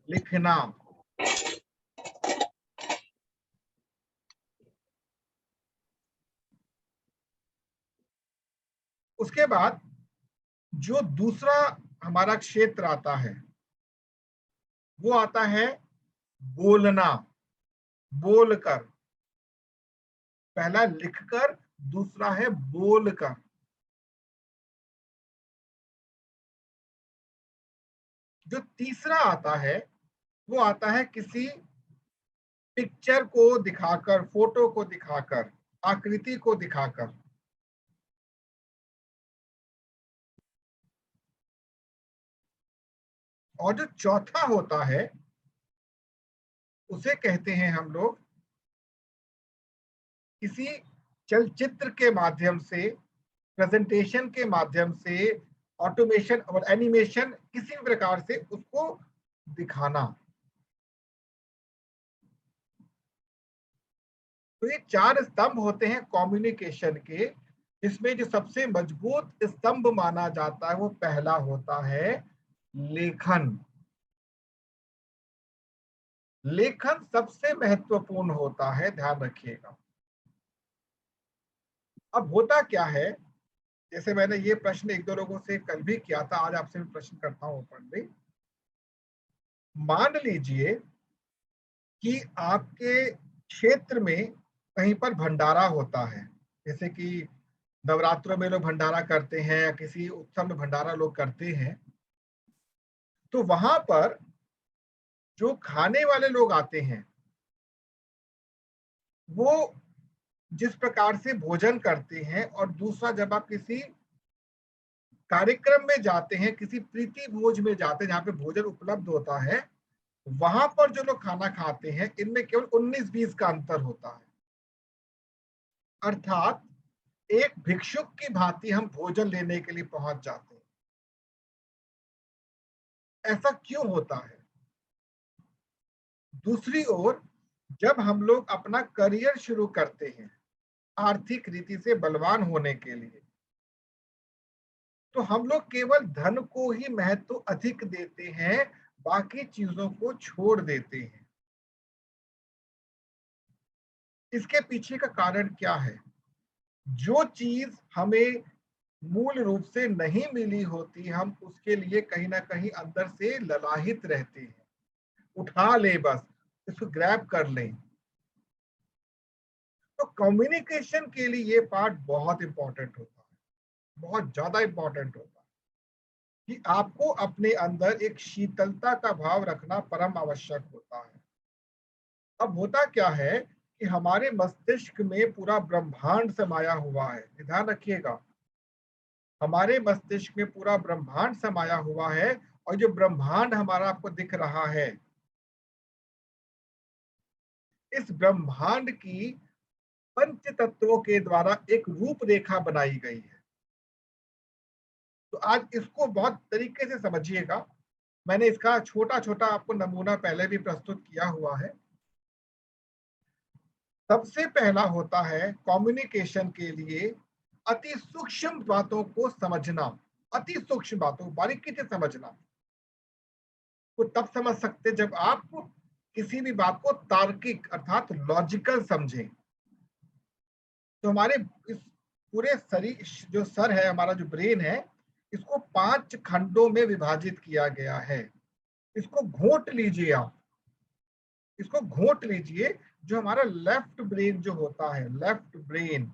[SPEAKER 1] लिखना। उसके बाद जो दूसरा हमारा क्षेत्र आता है वो आता है बोलना, बोलकर। पहला लिखकर, दूसरा है बोलकर। जो तीसरा आता है वो आता है किसी पिक्चर को दिखाकर, फोटो को दिखाकर, आकृति को दिखाकर। और जो चौथा होता है उसे कहते हैं हम लोग किसी चलचित्र के माध्यम से, प्रेजेंटेशन के माध्यम से, ऑटोमेशन और एनिमेशन, किसी भी प्रकार से उसको दिखाना। तो ये 4 स्तंभ होते हैं कम्युनिकेशन के। इसमें जो सबसे मजबूत स्तंभ माना जाता है वो पहला होता है लेखन। लेखन सबसे महत्वपूर्ण होता है, ध्यान रखिएगा। अब होता क्या है, जैसे मैंने ये प्रश्न 1-2 लोगों से कल भी किया था, आज आपसे भी प्रश्न करता हूं ओपनली। मान लीजिए कि आपके क्षेत्र में कहीं पर भंडारा होता है, जैसे कि नवरात्रों में लोग भंडारा करते हैं या किसी उत्सव में भंडारा लोग करते हैं, तो वहां पर जो खाने वाले लोग आते हैं वो जिस प्रकार से भोजन करते हैं, और दूसरा जब आप किसी कार्यक्रम में जाते हैं, किसी प्रीति भोज में जाते हैं जहां पे भोजन उपलब्ध होता है, वहां पर जो लोग खाना खाते हैं इनमें केवल 19-20 का अंतर होता है। अर्थात एक भिक्षुक की भांति हम भोजन लेने के लिए पहुंच जाते हैं। ऐसा क्यों होता है? दूसरी ओर जब हम लोग अपना करियर शुरू करते हैं आर्थिक रीति से बलवान होने के लिए, तो हम लोग केवल धन को ही महत्व अधिक देते हैं, बाकी चीजों को छोड़ देते हैं। इसके पीछे का कारण क्या है? जो चीज हमें मूल रूप से नहीं मिली होती, हम उसके लिए कहीं ना कहीं अंदर से ललाहित रहते हैं, उठा ले, बस इसको ग्रैब कर लें। तो कम्युनिकेशन के लिए ये पार्ट बहुत इंपॉर्टेंट होता है, बहुत ज्यादा इंपॉर्टेंट होता है कि आपको अपने अंदर एक शीतलता का भाव रखना परम आवश्यक होता है। अब होता क्या है कि हमारे मस्तिष्क में पूरा ब्रह्मांड समाया हुआ है, ध्यान रखिएगा, हमारे मस्तिष्क में पूरा ब्रह्मांड समाया हुआ है, और जो ब्रह्मांड हमारा आपको दिख रहा है, इस ब्रह्मांड की पंच तत्वों के द्वारा एक रूपरेखा बनाई गई है। तो आज इसको बहुत तरीके से समझिएगा। मैंने इसका छोटा छोटा आपको नमूना पहले भी प्रस्तुत किया हुआ है। सबसे पहला होता है कम्युनिकेशन के लिए अति सूक्ष्म बातों को समझना, अति सूक्ष्म बातों बारीकी से समझना। तो तब समझ सकते जब आप किसी भी बात को तार्किक अर्थात लॉजिकल समझें। तो हमारे इस पूरे शरीर जो सर है, हमारा जो ब्रेन है, इसको 5 खंडों में विभाजित किया गया है। इसको घोट लीजिए, आप इसको घोट लीजिए। जो हमारा लेफ्ट ब्रेन जो होता है, लेफ्ट ब्रेन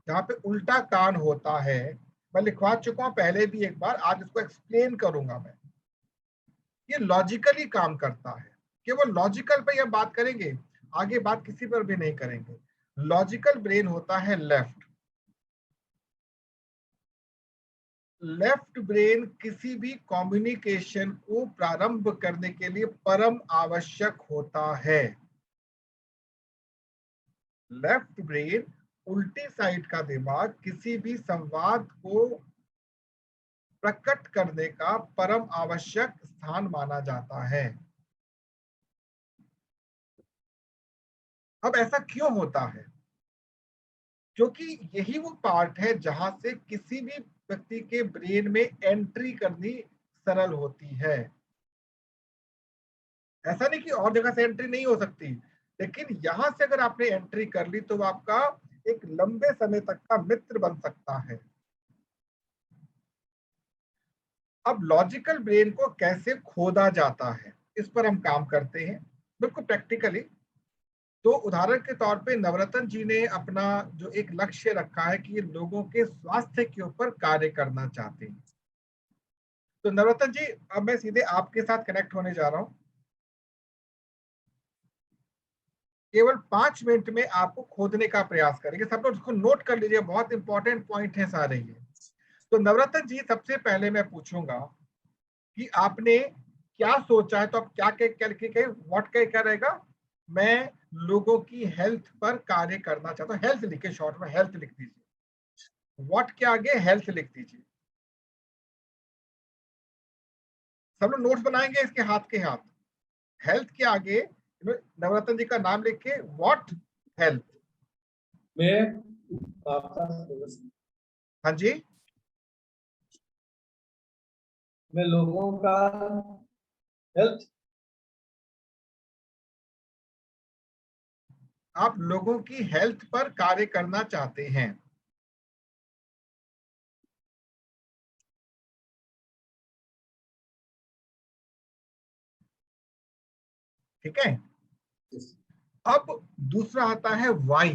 [SPEAKER 1] जहाँ पे उल्टा कान होता है, मैं लिखवा चुका हूं पहले भी एक बार, आज इसको एक्सप्लेन करूंगा मैं। ये लॉजिकली काम करता है, केवल लॉजिकल पे हम बात करेंगे, आगे बात किसी पर भी नहीं करेंगे। लॉजिकल ब्रेन होता है लेफ्ट। लेफ्ट ब्रेन किसी भी कम्युनिकेशन को प्रारंभ करने के लिए परम आवश्यक होता है। लेफ्ट ब्रेन, उल्टी साइड का दिमाग, किसी भी संवाद को प्रकट करने का परम आवश्यक स्थान माना जाता है। अब ऐसा क्यों होता है? क्योंकि यही वो पार्ट है जहां से किसी भी व्यक्ति के ब्रेन में एंट्री करनी सरल होती है। ऐसा नहीं कि और जगह से एंट्री नहीं हो सकती, लेकिन यहां से अगर आपने एंट्री कर ली तो वो आपका एक लंबे समय तक का मित्र बन सकता है। अब लॉजिकल ब्रेन को कैसे खोदा जाता है, इस पर हम काम करते हैं बिल्कुल प्रैक्टिकली। तो उदाहरण के तौर पे नवरत्न जी ने अपना जो एक लक्ष्य रखा है कि ये लोगों के स्वास्थ्य के ऊपर कार्य करना चाहते हैं। तो नवरत्न जी, अब मैं सीधे आपके साथ कनेक्ट होने जा रहा हूं। केवल 5 मिनट में आपको खोदने का प्रयास करेंगे। सब लोग इसको नोट कर लीजिए, बहुत इंपॉर्टेंट पॉइंट है सारे ये। तो नवरत्न जी, सबसे पहले मैं पूछूंगा कि आपने क्या सोचा है। तो आप क्या व्हाट क्या रहेगा? मैं लोगों की हेल्थ पर कार्य करना चाहता हूँ। हेल्थ लिखे, शॉर्ट में हेल्थ लिख दीजिए। व्हाट के आगे हेल्थ लिख दीजिए। सब लोग नोट्स बनाएंगे इसके हाथ के हाथ। हेल्थ के आगे नवरत्न जी का नाम लिख के व्हाट हेल्थ।
[SPEAKER 3] मैं आपका
[SPEAKER 1] हाँ जी,
[SPEAKER 3] मैं लोगों का हेल्थ,
[SPEAKER 1] आप लोगों की हेल्थ पर कार्य करना चाहते हैं। ठीक है। अब दूसरा आता है वाई।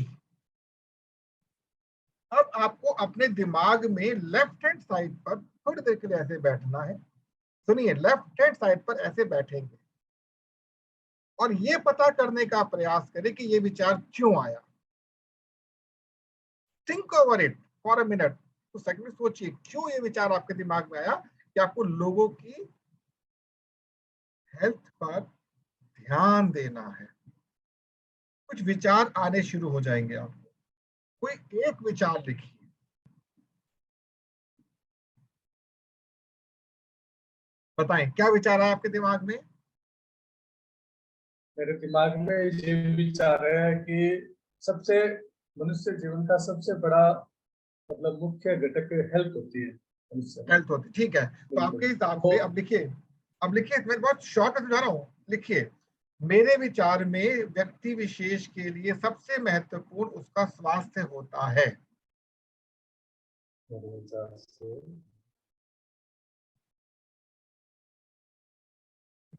[SPEAKER 1] अब आपको अपने दिमाग में लेफ्ट हैंड साइड पर थोड़ी देर के लिए ऐसे बैठना है। सुनिए, लेफ्ट हैंड साइड पर ऐसे बैठेंगे और ये पता करने का प्रयास करें कि ये विचार क्यों आया। Think over it for a minute. तो सेकंड में सोचिए क्यों ये विचार आपके दिमाग में आया कि आपको लोगों की हेल्थ पर ध्यान देना है। कुछ विचार आने शुरू हो जाएंगे आपको। कोई एक विचार लिखिए। बताएं क्या विचार है आपके दिमाग में?
[SPEAKER 3] मेरे दिमाग में ये विचार है कि सबसे मनुष्य जीवन का सबसे बड़ा मतलब मुख्य घटक हेल्थ होती है मनुष्य में।
[SPEAKER 1] हेल्थ होती, ठीक है। तो आपके हिसाब से अब लिखिए, मैं बहुत शॉर्ट में समझा रहा हूँ, लिखिए। मेरे विचार में व्यक्ति विशेष के लिए सबसे महत्वपूर्ण उसका स्वास्थ्य होता है।
[SPEAKER 3] मेरे विचार से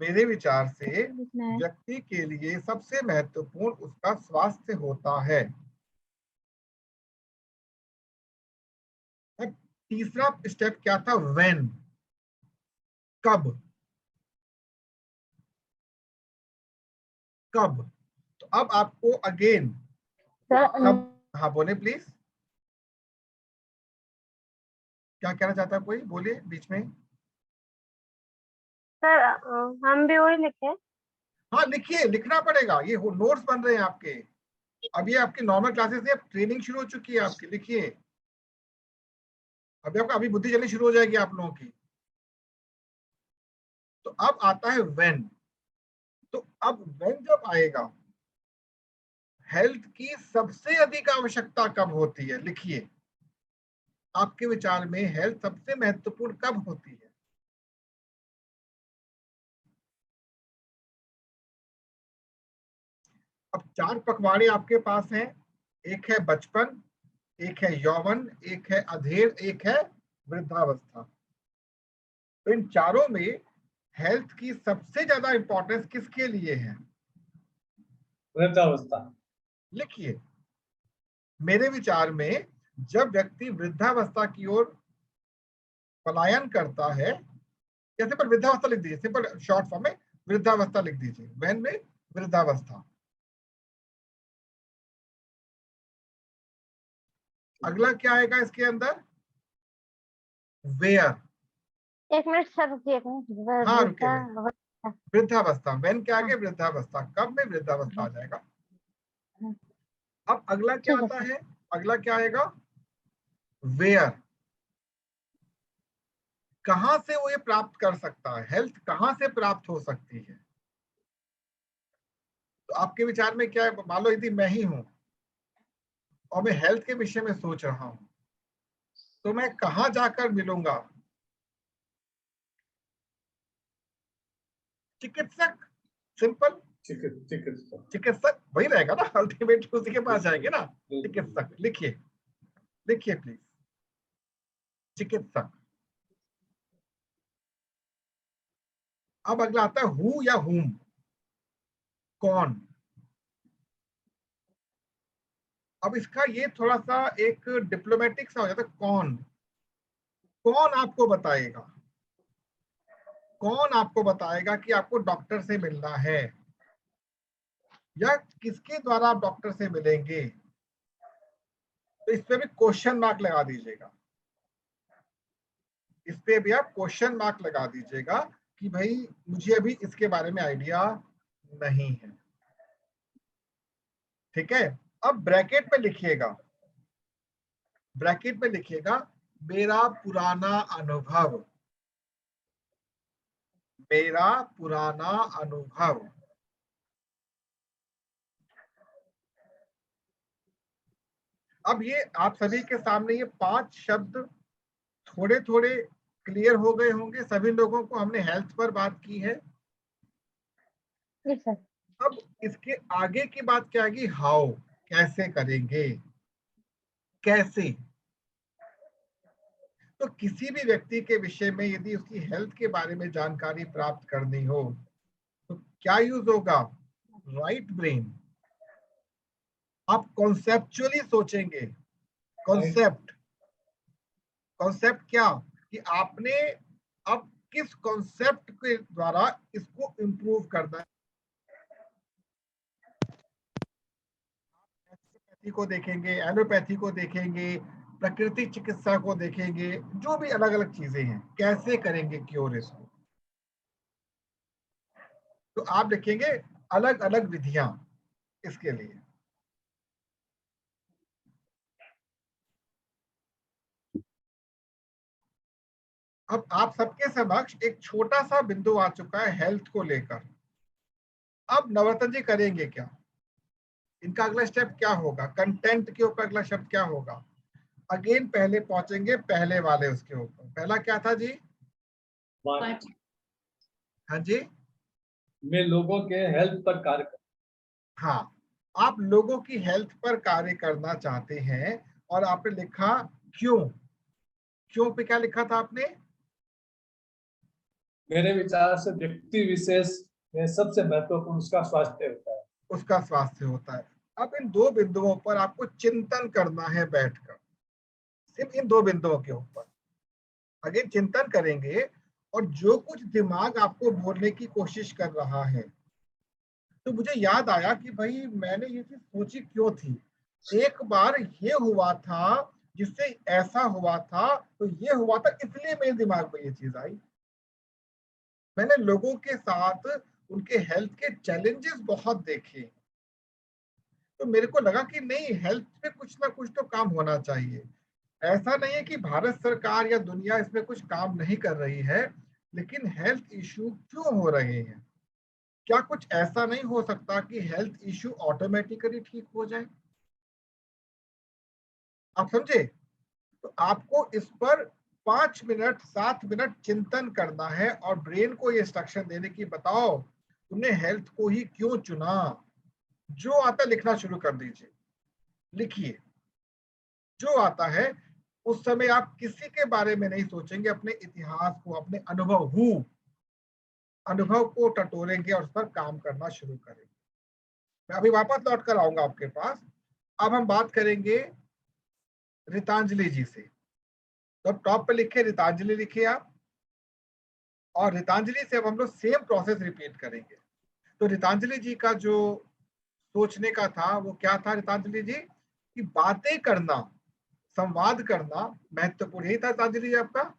[SPEAKER 1] मेरे विचार से
[SPEAKER 4] लिखना है।
[SPEAKER 1] व्यक्ति के लिए सबसे महत्वपूर्ण उसका स्वास्थ्य होता है। अब तीसरा स्टेप क्या था? व्हेन, कब, कब। तो अब आपको अगेन
[SPEAKER 4] सर
[SPEAKER 1] कब, हाँ बोले प्लीज, क्या कहना चाहता है कोई, बोलिए बीच में।
[SPEAKER 5] सर हम भी वही लिखे।
[SPEAKER 1] हाँ लिखिए, लिखना पड़ेगा, ये नोट्स बन रहे हैं आपके। अब ये आपकी नॉर्मल क्लासेस से अब ट्रेनिंग शुरू हो चुकी है आपकी, लिखिए। अभी आपका अभी बुद्धि चलनी शुरू हो जाएगी आप लोगों की। तो अब आता है व्हेन। तो अब व्हेन जब आएगा, हेल्थ की सबसे अधिक आवश्यकता कब होती है? लिखिए, आपके विचार में हेल्थ सबसे महत्वपूर्ण कब होती है? अब 4 पखवाड़े आपके पास हैं। एक है बचपन, एक है यौवन, एक है अधेड़, एक है वृद्धावस्था। तो इन चारों में हेल्थ की सबसे ज्यादा इंपॉर्टेंस किसके लिए है?
[SPEAKER 3] वृद्धावस्था।
[SPEAKER 1] लिखिए, मेरे विचार में जब व्यक्ति वृद्धावस्था की ओर पलायन करता है, या सिंपल वृद्धावस्था लिख दीजिए, सिंपल शॉर्ट फॉर्म में वृद्धावस्था लिख दीजिए, व्हेन में वृद्धावस्था। अगला क्या आएगा इसके अंदर? वेयर।
[SPEAKER 4] 1 मिनट सर, रुकिए 1 मिनट।
[SPEAKER 1] हाँ रुके,
[SPEAKER 4] वृद्धा
[SPEAKER 1] वृद्धावस्था। व्हेन के आगे वृद्धावस्था, कब में वृद्धावस्था आ जाएगा। अब अगला क्या
[SPEAKER 4] ठीक है
[SPEAKER 1] आता
[SPEAKER 4] सर।
[SPEAKER 1] है? अगला क्या आएगा? वेयर। कहां से वो ये प्राप्त कर सकता है, हेल्थ कहां से प्राप्त हो सकती है? तो आपके विचार में क्या है? मान लो यदि मैं ही हूं और मैं हेल्थ के विषय में सोच रहा हूं, तो मैं कहां जाकर मिलूंगा? चिकित्सक, सिंपल।
[SPEAKER 3] चिकित्सा।
[SPEAKER 1] चिकित्सक वही रहेगा ना, अल्टीमेटली उसी के पास जाएंगे ना।
[SPEAKER 3] बिल्कुल।
[SPEAKER 1] चिकित्सक लिखिए, लिखिए प्लीज, चिकित्सक। अब अगला आता है हु या हुम, कौन। अब इसका ये थोड़ा सा एक डिप्लोमेटिक सा हो जाता है, कौन। कौन आपको बताएगा, कौन आपको बताएगा कि आपको डॉक्टर से मिलना है, या किसके द्वारा आप डॉक्टर से मिलेंगे? तो इस पे भी क्वेश्चन मार्क लगा दीजिएगा, इस पे भी आप क्वेश्चन मार्क लगा दीजिएगा कि भाई मुझे अभी इसके बारे में आइडिया नहीं है। ठीक है। अब ब्रैकेट में लिखिएगा, ब्रैकेट में लिखिएगा मेरा पुराना अनुभव, मेरा पुराना अनुभव। अब ये आप सभी के सामने ये 5 शब्द थोड़े थोड़े क्लियर हो गए होंगे सभी लोगों को। हमने हेल्थ पर बात की है।
[SPEAKER 4] जी सर।
[SPEAKER 1] अब इसके आगे की बात क्या आएगी? हाउ, कैसे करेंगे, कैसे। तो किसी भी व्यक्ति के विषय में यदि उसकी हेल्थ के बारे में जानकारी प्राप्त करनी हो तो क्या यूज होगा? Right brain. आप कॉन्सेप्चुअली सोचेंगे। कॉन्सेप्ट, कॉन्सेप्ट क्या कि आपने अब किस कॉन्सेप्ट के द्वारा इसको इंप्रूव करना है। नेचुरोपैथी को देखेंगे, एलोपैथी को देखेंगे, प्राकृतिक चिकित्सा को देखेंगे, जो भी अलग अलग चीजें हैं, कैसे करेंगे क्योर इसको। तो आप लिखेंगे अलग अलग विधियां इसके लिए। अब आप सबके समक्ष एक छोटा सा बिंदु आ चुका है हेल्थ को लेकर। अब नवरत्न जी करेंगे क्या? इनका अगला स्टेप क्या होगा? कंटेंट के ऊपर अगला शब्द क्या होगा? अगेन पहले पहुंचेंगे पहले वाले उसके ऊपर। पहला क्या था जी?
[SPEAKER 3] वाट
[SPEAKER 1] हाँ जी,
[SPEAKER 3] में लोगों के हेल्थ पर कार्य कर।
[SPEAKER 1] हाँ, आप लोगों की हेल्थ पर कार्य करना चाहते हैं और आपने लिखा क्यों। क्यों पे क्या लिखा था आपने?
[SPEAKER 3] मेरे विचार से व्यक्ति विशेष में सबसे महत्वपूर्ण उसका स्वास्थ्य होता है।
[SPEAKER 1] उसका स्वास्थ्य होता है। अब इन दो बिंदुओं पर आपको चिंतन करना है बैठकर, सिर्फ इन दो बिंदुओं के ऊपर अगेन चिंतन करेंगे। और जो कुछ दिमाग आपको बोलने की कोशिश कर रहा है, तो मुझे याद आया कि भाई मैंने ये चीज सोची क्यों थी। एक बार ये हुआ था जिससे ऐसा हुआ था, तो ये हुआ था इसलिए मेरे दिमाग में ये चीज आई। मैंने लोगों के साथ उनके हेल्थ के चैलेंजेस बहुत देखे, तो मेरे को लगा कि नहीं, हेल्थ पे कुछ ना कुछ तो काम होना चाहिए। ऐसा नहीं है कि भारत सरकार या दुनिया इसमें कुछ काम नहीं कर रही है, लेकिन हेल्थ इशू क्यों हो रहे हैं? क्या कुछ ऐसा नहीं हो सकता कि हेल्थ इशू ऑटोमेटिकली ठीक हो जाए? आप समझे? तो आपको इस पर 5 मिनट 7 मिनट चिंतन करना है और ब्रेन को ये इंस्ट्रक्शन देने की, बताओ तुमने हेल्थ को ही क्यों चुना। जो आता लिखना शुरू कर दीजिए, लिखिए जो आता है। उस समय आप किसी के बारे में नहीं सोचेंगे, अपने इतिहास को, अपने अनुभव को टटोलेंगे और उस पर काम करना शुरू करेंगे। मैं अभी वापस लौट कर आऊंगा आपके पास। अब हम बात करेंगे रितांजलि जी से। तो अब टॉप पे लिखे रितांजलि, लिखिए आप। और रितांजलि से अब हम लोग सेम प्रोसेस रिपीट करेंगे। तो रितांजलि जी का जो सोचने का था वो क्या था रितांजलि जी? कि बातें करना, संवाद करना महत्वपूर्ण। यही था रितांजलि जी आपका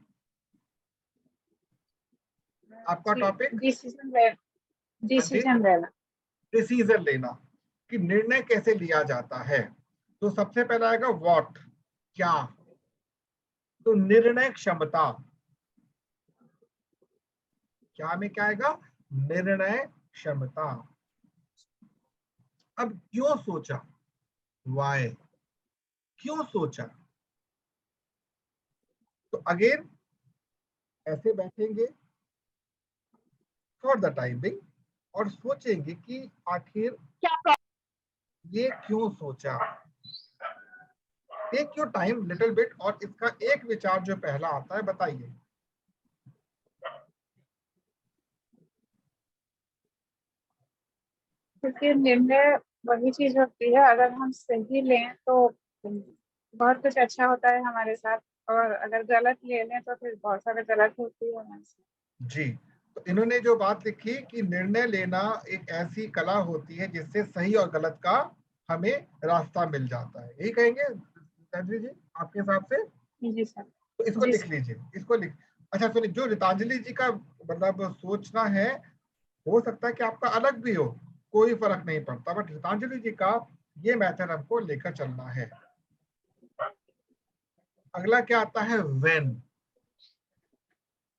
[SPEAKER 1] टॉपिक?
[SPEAKER 5] डिसीजन
[SPEAKER 1] हाँ जी,
[SPEAKER 5] लेना।
[SPEAKER 1] डिसीजन लेना, कि निर्णय कैसे लिया जाता है। तो सबसे पहला आएगा व्हाट, क्या। तो निर्णय क्षमता, क्या में क्या आएगा? निर्णय क्षमता। अब क्यों सोचा, वाई, क्यों सोचा। तो अगेन ऐसे बैठेंगे फॉर द टाइम बिंग और सोचेंगे कि आखिर ये क्यों सोचा। Take your time little bit और इसका एक विचार जो पहला आता है बताइए।
[SPEAKER 5] क्योंकि निर्णय वही चीज होती है, अगर हम सही लें तो बहुत कुछ अच्छा होता है हमारे साथ, और अगर गलत ले लें तो फिर बहुत सारा गलत होती है हमारे साथ।
[SPEAKER 1] जी, तो इन्होंने जो बात लिखी कि निर्णय लेना एक ऐसी कला होती है जिससे सही और गलत का हमें रास्ता मिल जाता है, यही कहेंगे रितांजलि जी आपके हिसाब से?
[SPEAKER 5] जी सर।
[SPEAKER 1] तो इसको
[SPEAKER 5] जी
[SPEAKER 1] लिख
[SPEAKER 5] सर।
[SPEAKER 1] लीजिए, इसको लिख। अच्छा सुनिए, जो रितांजलि जी का मतलब सोचना है, हो सकता है कि आपका अलग भी हो, कोई फर्क नहीं पड़ता, बट रितांजलि जी का ये मेथड हमको लेकर चलना है। अगला क्या आता है? व्हेन,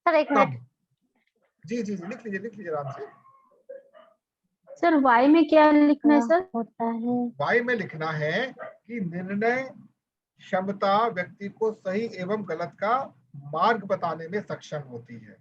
[SPEAKER 4] सर एक मिनट।
[SPEAKER 1] कब। जी जी जी, लिख लीजिए आराम से।
[SPEAKER 7] सर वाई में क्या लिखना है सर?
[SPEAKER 4] होता है
[SPEAKER 1] वाई में लिखना है कि निर्णय क्षमता व्यक्ति को सही एवं गलत का मार्ग बताने में सक्षम होती है।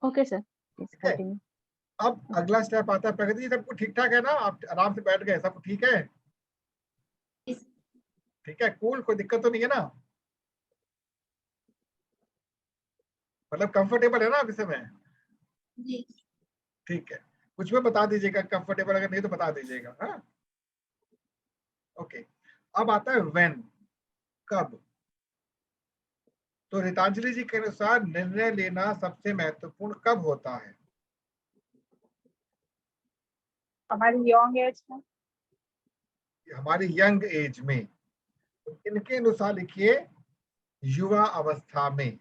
[SPEAKER 7] Okay sir.
[SPEAKER 1] ठीक है, अब अगला स्टेप आता है। प्रगति जी सबको ठीक ठाक है ना? आप आराम से बैठ गए, सब ठीक है? ठीक है, कूल, कोई दिक्कत तो नहीं है ना? मतलब कंफर्टेबल है ना अभी समय?
[SPEAKER 2] जी।
[SPEAKER 1] ठीक है, कुछ भी बता दीजिएगा कंफर्टेबल, अगर नहीं तो बता दीजिएगा। हाँ, ओके। अब आता है व्हेन, कब। तो रीतांजलि जी के अनुसार निर्णय लेना सबसे महत्वपूर्ण कब होता है?
[SPEAKER 5] हमारी यंग एज में।
[SPEAKER 1] हमारी यंग एज में। तो इनके अनुसार लिखिए युवा अवस्था में।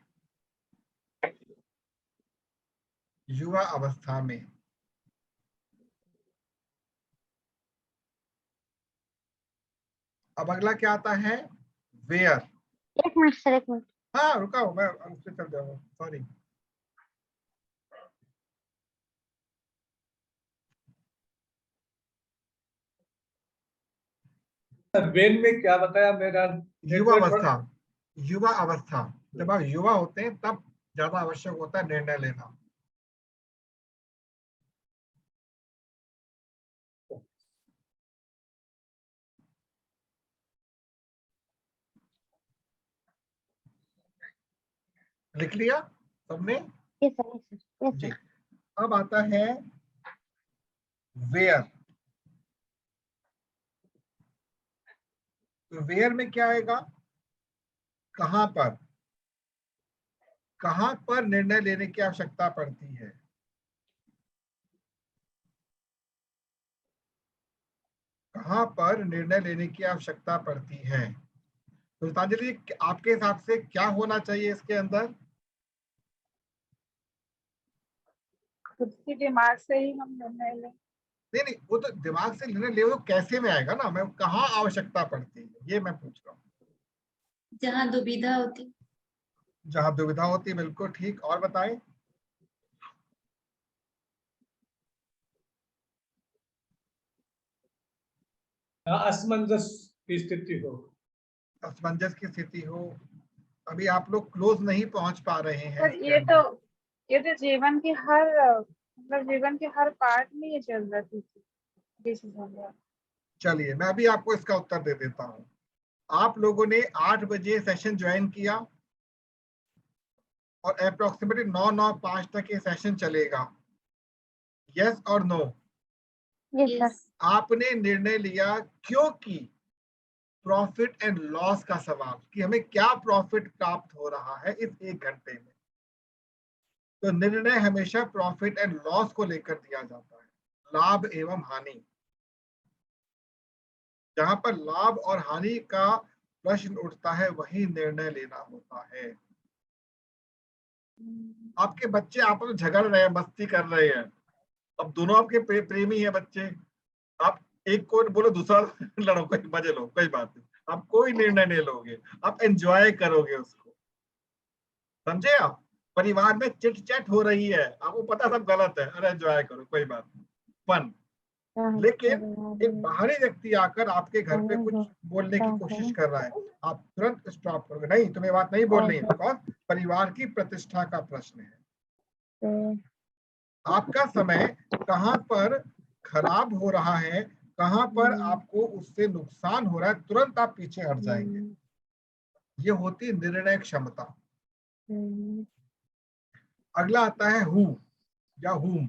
[SPEAKER 1] युवा अवस्था में। अब अगला क्या आता है? वेयर।
[SPEAKER 4] 1 minute sir, 1 minute.
[SPEAKER 1] हाँ रुका, मैं उस पे चल जाऊंगा, सॉरी।
[SPEAKER 3] वेन में क्या बताया मेरा?
[SPEAKER 1] युवा अवस्था। युवा अवस्था, जब आप युवा होते हैं तब ज्यादा आवश्यक होता है निर्णय लेना। लिख लिया सबने?
[SPEAKER 4] यस सर, यस
[SPEAKER 1] जी।
[SPEAKER 4] सर।
[SPEAKER 1] अब आता है वेयर। तो वेयर में क्या आएगा? कहां पर? कहां पर निर्णय लेने की आवश्यकता पड़ती है? कहां पर निर्णय लेने की आवश्यकता पड़ती है? तो रीतांजलि जी, आपके हिसाब से क्या होना चाहिए इसके अंदर?
[SPEAKER 5] खुद की दिमाग से ही हम निर्णय लें।
[SPEAKER 1] नहीं नहीं, वो तो दिमाग से निर्णय ले, वो कैसे में आएगा ना, मैं कहाँ आवश्यकता पड़ती है ये मैं पूछ रहा हूँ।
[SPEAKER 2] जहाँ दुविधा होती।
[SPEAKER 1] जहाँ दुविधा होती है, बिल्कुल ठीक। और बताएं?
[SPEAKER 3] असमंजस की स्थिति हो।
[SPEAKER 1] असमंजस की स्थिति हो। अभी आप लोग क्लोज नहीं पहुंच पा रहे हैं
[SPEAKER 5] सर
[SPEAKER 1] इसके
[SPEAKER 5] ये
[SPEAKER 1] अंदर।
[SPEAKER 5] तो जीवन के हर मतलब जीवन के हर पार्ट में ये चल रहा थी डिसीजन।
[SPEAKER 1] चलिए मैं अभी आपको इसका उत्तर दे देता हूँ। आप लोगों ने 8 बजे सेशन ज्वाइन किया और अप्रोक्सीमेटली 9:05 तक ये सेशन चलेगा। यस और नो?
[SPEAKER 4] Yes sir.
[SPEAKER 2] यस।
[SPEAKER 1] आपने निर्णय लिया क्योंकि प्रॉफिट एंड लॉस का सवाल, कि हमें क्या प्रॉफिट प्राप्त हो रहा है इस 1 घंटे में। तो निर्णय हमेशा प्रॉफिट एंड लॉस को लेकर दिया जाता है, लाभ एवं हानि। जहां पर लाभ और हानि का प्रश्न उठता है वही निर्णय लेना होता है। आपके बच्चे आपस में झगड़ रहे हैं, मस्ती कर रहे हैं, अब दोनों आपके प्रेमी हैं बच्चे, आप एक को बोलो दूसरा लड़ो, कोई मजे लो, कोई बात नहीं, आप कोई निर्णय नहीं लोगे, आप एंजॉय करोगे उसको। समझे आप? परिवार में चिट चैट हो रही है, आपको पता सब गलत है, अरे एंजॉय करो, कोई बात नहीं, फन। लेकिन एक बाहरी व्यक्ति आकर आपके घर पे कुछ बोलने की कोशिश कर रहा है, आप तुरंत स्टॉप करोगे, नहीं तुम्हें बात नहीं बोलनी है, बिकॉज परिवार की प्रतिष्ठा का प्रश्न है। आपका समय कहां पर खराब हो रहा है, कहां पर आपको उससे नुकसान हो रहा है, तुरंत आप पीछे हट जाएंगे। ये होती निर्णय क्षमता। अगला आता है हु या हुम।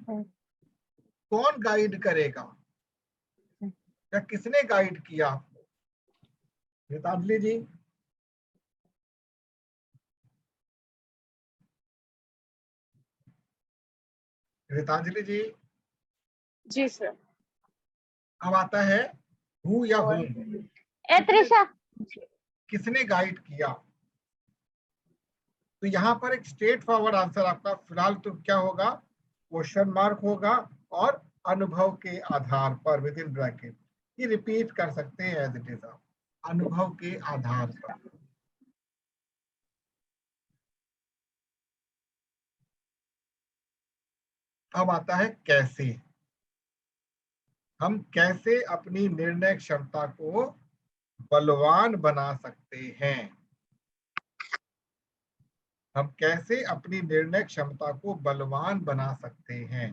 [SPEAKER 1] कौन गाइड करेगा या किसने गाइड किया आपको? रीतांजलि जी? रीतांजलि जी?
[SPEAKER 5] जी सर।
[SPEAKER 1] अब आता है हु या हुम।
[SPEAKER 4] ए त्रिशा।
[SPEAKER 1] किसने गाइड किया? तो यहाँ पर एक स्ट्रेट फॉरवर्ड आंसर आपका फिलहाल तो क्या होगा? क्वेश्चन मार्क होगा और अनुभव के आधार पर विद इन ब्रैकेट। ये रिपीट कर सकते हैं एज इट इज, आप अनुभव के आधार पर। अब आता है कैसे। हम कैसे अपनी निर्णय क्षमता को बलवान बना सकते हैं? हम कैसे अपनी निर्णय क्षमता को बलवान बना सकते हैं?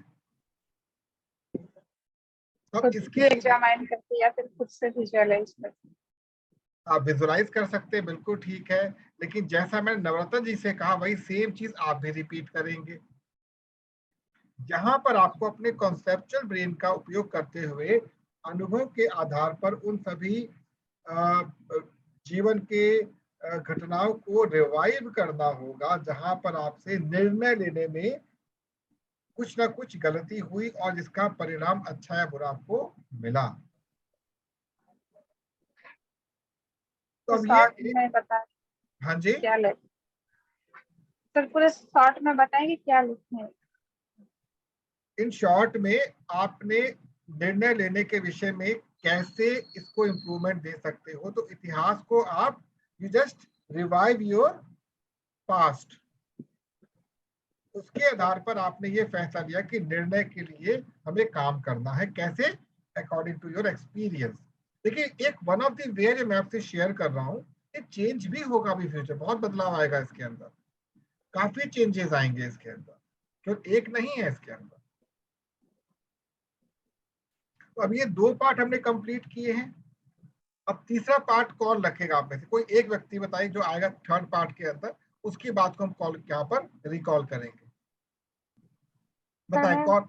[SPEAKER 1] तो
[SPEAKER 5] खुद
[SPEAKER 1] इसकी
[SPEAKER 5] को एग्जामाइन करके या फिर खुद से विजुअलाइज करके
[SPEAKER 1] आप विजुअलाइज कर सकते हैं, बिल्कुल ठीक है। लेकिन जैसा मैंने नवरत्न जी से कहा वही सेम चीज आप भी रिपीट करेंगे। जहां पर आपको अपने कॉन्सेप्चुअल ब्रेन का उपयोग करते हुए अनुभव के आधार पर उन सभी जीवन के घटनाओं को रिवाइव करना होगा जहां पर आपसे निर्णय लेने में कुछ ना कुछ गलती हुई और जिसका परिणाम अच्छा या बुरा आपको मिला। तो अब
[SPEAKER 5] शॉर्ट
[SPEAKER 1] ये
[SPEAKER 5] में बता
[SPEAKER 1] हाँ जी
[SPEAKER 5] क्या ले सर, पूरे शॉर्ट में बताएंगे क्या लिखना है?
[SPEAKER 1] इन शॉर्ट में आपने निर्णय लेने के विषय में कैसे इसको इम्प्रूवमेंट दे सकते हो। तो इतिहास को आप you just revive your past, उसके आधार पर आपने ये फैसला लिया कि निर्णय के लिए हमें काम करना है। कैसे? According to your experience. देखिए, एक वन ऑफ द वे जो मैं आपसे शेयर कर रहा हूँ, ये चेंज भी होगा अभी फ्यूचर, बहुत बदलाव आएगा इसके अंदर, काफी चेंजेस आएंगे इसके अंदर, क्योंकि एक नहीं है इसके अंदर। तो अब ये 2 पार्ट हमने कंप्लीट किए हैं। अब तीसरा पार्ट कौन रखेगा आप में से? कोई एक व्यक्ति बताइए जो आएगा थर्ड पार्ट के अंदर, उसकी बात को हम कॉल यहाँ पर रिकॉल करेंगे। बताएं कौन?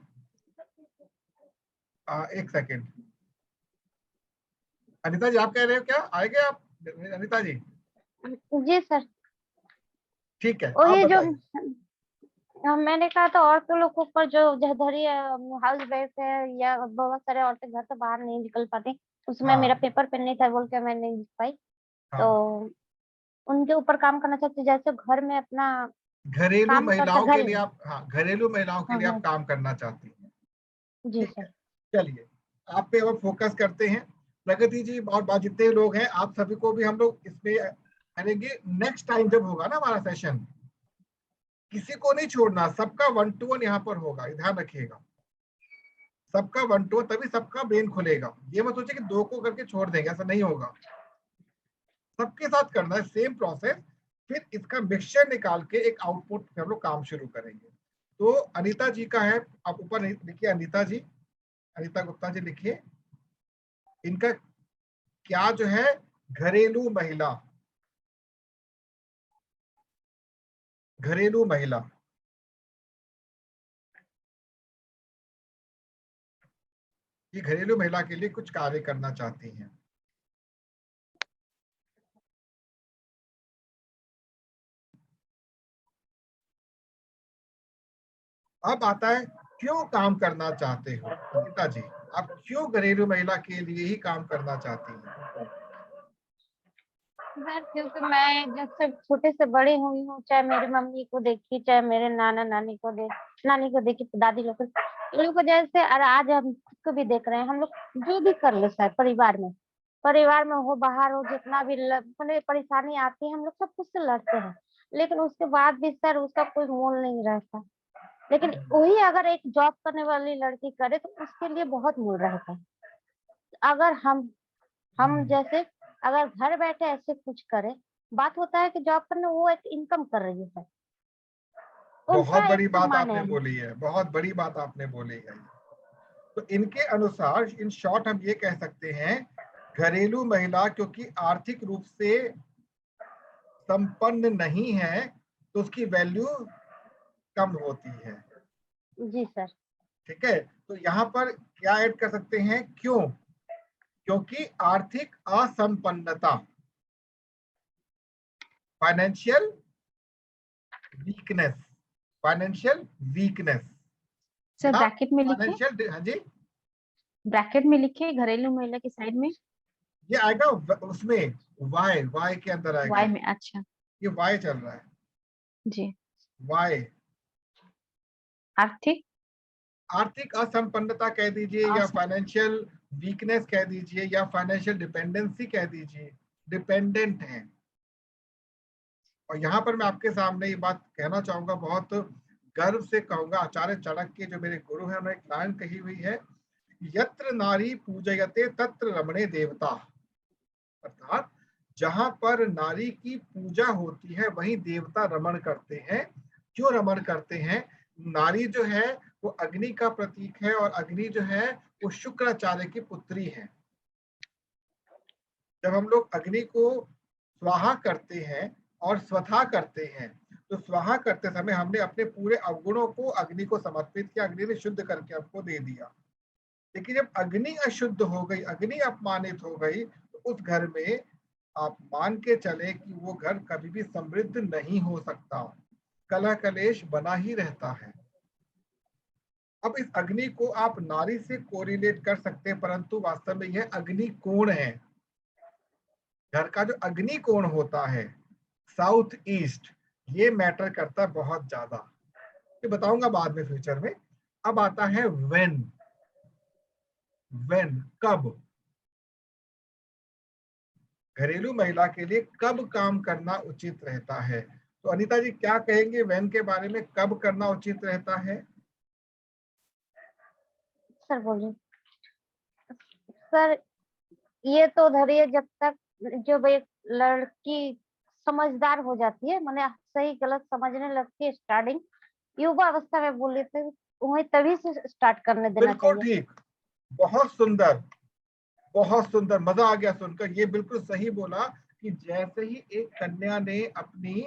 [SPEAKER 1] एक सेकेंड, अनिता जी आप कह रहे हो क्या? आएंगे आप अनिता जी?
[SPEAKER 4] जी सर।
[SPEAKER 1] ठीक है,
[SPEAKER 4] और
[SPEAKER 1] आप
[SPEAKER 4] ये जो
[SPEAKER 1] बताइए।
[SPEAKER 4] मैंने कहा था औरतों लोगों पर जो जहधरी हाउस वाइफ है या बहुत सारे औरतें घर से बाहर नहीं निकल पाती, उसमें मेरा
[SPEAKER 1] हाँ
[SPEAKER 4] पेपर पेन नहीं था बोल के मैं नहीं लिख पाई, तो
[SPEAKER 1] हाँ,
[SPEAKER 4] उनके ऊपर काम करना चाहती हूँ, जैसे घर में अपना
[SPEAKER 1] घरेलू
[SPEAKER 4] काम करते
[SPEAKER 1] महिलाओं के
[SPEAKER 4] घर
[SPEAKER 1] लिए
[SPEAKER 4] में।
[SPEAKER 1] आप, हाँ घरेलू महिलाओं के
[SPEAKER 4] हाँ
[SPEAKER 1] लिए आप
[SPEAKER 4] हाँ
[SPEAKER 1] काम करना चाहती हैं।
[SPEAKER 4] जी
[SPEAKER 1] ठीक है,
[SPEAKER 4] सर।
[SPEAKER 1] चलिए आप पे अब फोकस करते हैं। प्रगति जी और जितने लोग हैं आप सभी को भी हम लोग इसमें करेंगे। नेक्स्ट टाइम जब होगा ना हमारा सेशन, किसी को नहीं छोड़ना, सबका 1 to 1 यहाँ पर होगा, ध्यान रखिएगा। सबका 1 to 1, तभी सबका ब्रेन खुलेगा। ये मत सोचिए कि 2 को करके छोड़ देंगे, ऐसा नहीं होगा, सबके साथ करना है सेम प्रोसेस। फिर इसका मिक्सचर निकाल के एक आउटपुट पे हम लोग काम शुरू करेंगे। तो अनीता जी का है, आप ऊपर लिखिए अनीता जी, अनीता गुप्ता जी लिखिए। इनका क्या जो है, घरेलू महिला, घरेलू महिला। ये घरेलू महिला के लिए कुछ कार्य करना चाहती हैं। अब आता है क्यों काम करना चाहते हो। अनीता जी, आप क्यों घरेलू महिला के लिए ही काम करना चाहती हैं?
[SPEAKER 4] सर क्योंकि मैं जब से छोटे से बड़ी हुई हूँ, चाहे मेरी मम्मी को देखी, चाहे मेरे नाना नानी को देखी, दादी लोग को, इन लोग को जैसे, और आज हम खुद को भी देख रहे हैं, हम लोग जो भी कर ले सर परिवार में हो बाहर हो, जितना भी परेशानी आती है, हम लोग सब कुछ से लड़ते हैं, लेकिन उसके बाद भी सर उसका कोई मोल नहीं रहता। लेकिन वही अगर एक जॉब करने वाली लड़की करे तो उसके लिए बहुत मोल रहता है। अगर हम जैसे अगर घर बैठे ऐसे कुछ करे, बात होता है कि जॉब करने वो एक इनकम कर रही है,
[SPEAKER 1] बहुत
[SPEAKER 4] उनका
[SPEAKER 1] बड़ी
[SPEAKER 4] एक
[SPEAKER 1] बात
[SPEAKER 4] सम्मान
[SPEAKER 1] आपने
[SPEAKER 4] है।
[SPEAKER 1] बोली है, बहुत बड़ी बात आपने बोली है। तो इनके अनुसार इन शॉर्ट हम ये कह सकते हैं, घरेलू महिला क्योंकि आर्थिक रूप से संपन्न नहीं है तो उसकी वैल्यू कम होती है।
[SPEAKER 4] जी सर।
[SPEAKER 1] ठीक है, तो यहाँ पर क्या ऐड कर सकते हैं? क्यों? क्योंकि आर्थिक असंपन्नता, financial weakness, financial weakness
[SPEAKER 7] sir
[SPEAKER 1] या
[SPEAKER 7] ब्रैकेट में लिखे,
[SPEAKER 1] फाइनेंशियल, हाँ जी,
[SPEAKER 7] ब्रैकेट में लिखे घरेलू महिला की साइड में,
[SPEAKER 1] ये आएगा उसमें वाई के अंदर आएगा।
[SPEAKER 7] वाई में। अच्छा
[SPEAKER 1] ये वाई चल रहा है,
[SPEAKER 7] जी।
[SPEAKER 1] वाई,
[SPEAKER 7] आर्थिक
[SPEAKER 1] आर्थिक असंपन्नता कह दीजिए, या फाइनेंशियल वीकनेस कह दीजिए, या फाइनेंशियल डिपेंडेंसी कह दीजिए, डिपेंडेंट है। और यहाँ पर मैं आपके सामने ये बात कहना चाहूंगा, बहुत गर्व से कहूंगा, आचार्य चाणक्य जो मेरे गुरु हैं, उन्होंने एक लाइन कही हुई है, यत्र नारी पूजयते तत्र रमणे देवता। अर्थात जहां पर नारी की पूजा होती है वहीं देवता रमण करते हैं। क्यों रमण करते हैं? नारी जो है वो अग्नि का प्रतीक है, और अग्नि जो है वो शुक्राचार्य की पुत्री है। जब हम लोग अग्नि को स्वाहा करते हैं और स्वथा करते हैं, तो स्वाहा करते समय हमने अपने पूरे अवगुणों को अग्नि को समर्पित किया, अग्नि ने शुद्ध करके आपको दे दिया। लेकिन जब अग्नि अशुद्ध हो गई, अग्नि अपमानित हो गई, तो उस घर में आप मान के चले कि वो घर कभी भी समृद्ध नहीं हो सकता, कलह कलेश बना ही रहता है। अब इस अग्नि को आप नारी से कोरिलेट कर सकते हैं, परंतु वास्तव में यह अग्नि कोण है। घर का जो अग्नि कोण होता है साउथ ईस्ट, ये मैटर करता है बहुत ज्यादा, ये बताऊंगा बाद में फ्यूचर में। अब आता है व्हेन, कब, घरेलू महिला के लिए कब काम करना उचित रहता है। तो अनीता जी क्या कहेंगे व्हेन के बारे में, कब करना उचित रहता है?
[SPEAKER 4] सर बोलिए। सर ये तो धरिए जब तक जब एक लड़की समझदार हो जाती है, माने सही गलत समझने लगती है, स्टार्टिंग युवा अवस्था में बोले थे, वही तभी से स्टार्ट करने देना
[SPEAKER 1] बिल्कुल
[SPEAKER 4] चाहिए।
[SPEAKER 1] ठीक, बहुत सुंदर, बहुत सुंदर, मजा आ गया सुनकर। ये बिल्कुल सही बोला कि जैसे ही एक कन्या ने अपनी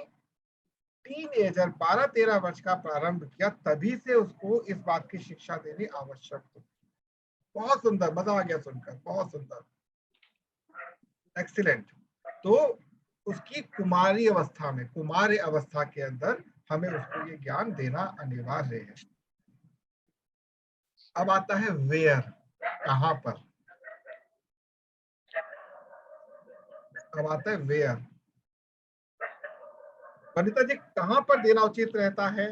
[SPEAKER 1] टीनेजर 12-13 वर्ष का प्रारंभ किया, तभी से उसको इस बात की शिक्षा देनी आवश्यक थी। बहुत सुंदर, मजा आ गया सुनकर, बहुत सुंदर, एक्सीलेंट। तो उसकी कुमारी अवस्था में, कुमार अवस्था के अंदर हमें उसको ये ज्ञान देना अनिवार्य है। अब आता है वेयर, कहां पर। अब आता है वेयर। वनिता जी कहां पर देना उचित रहता है?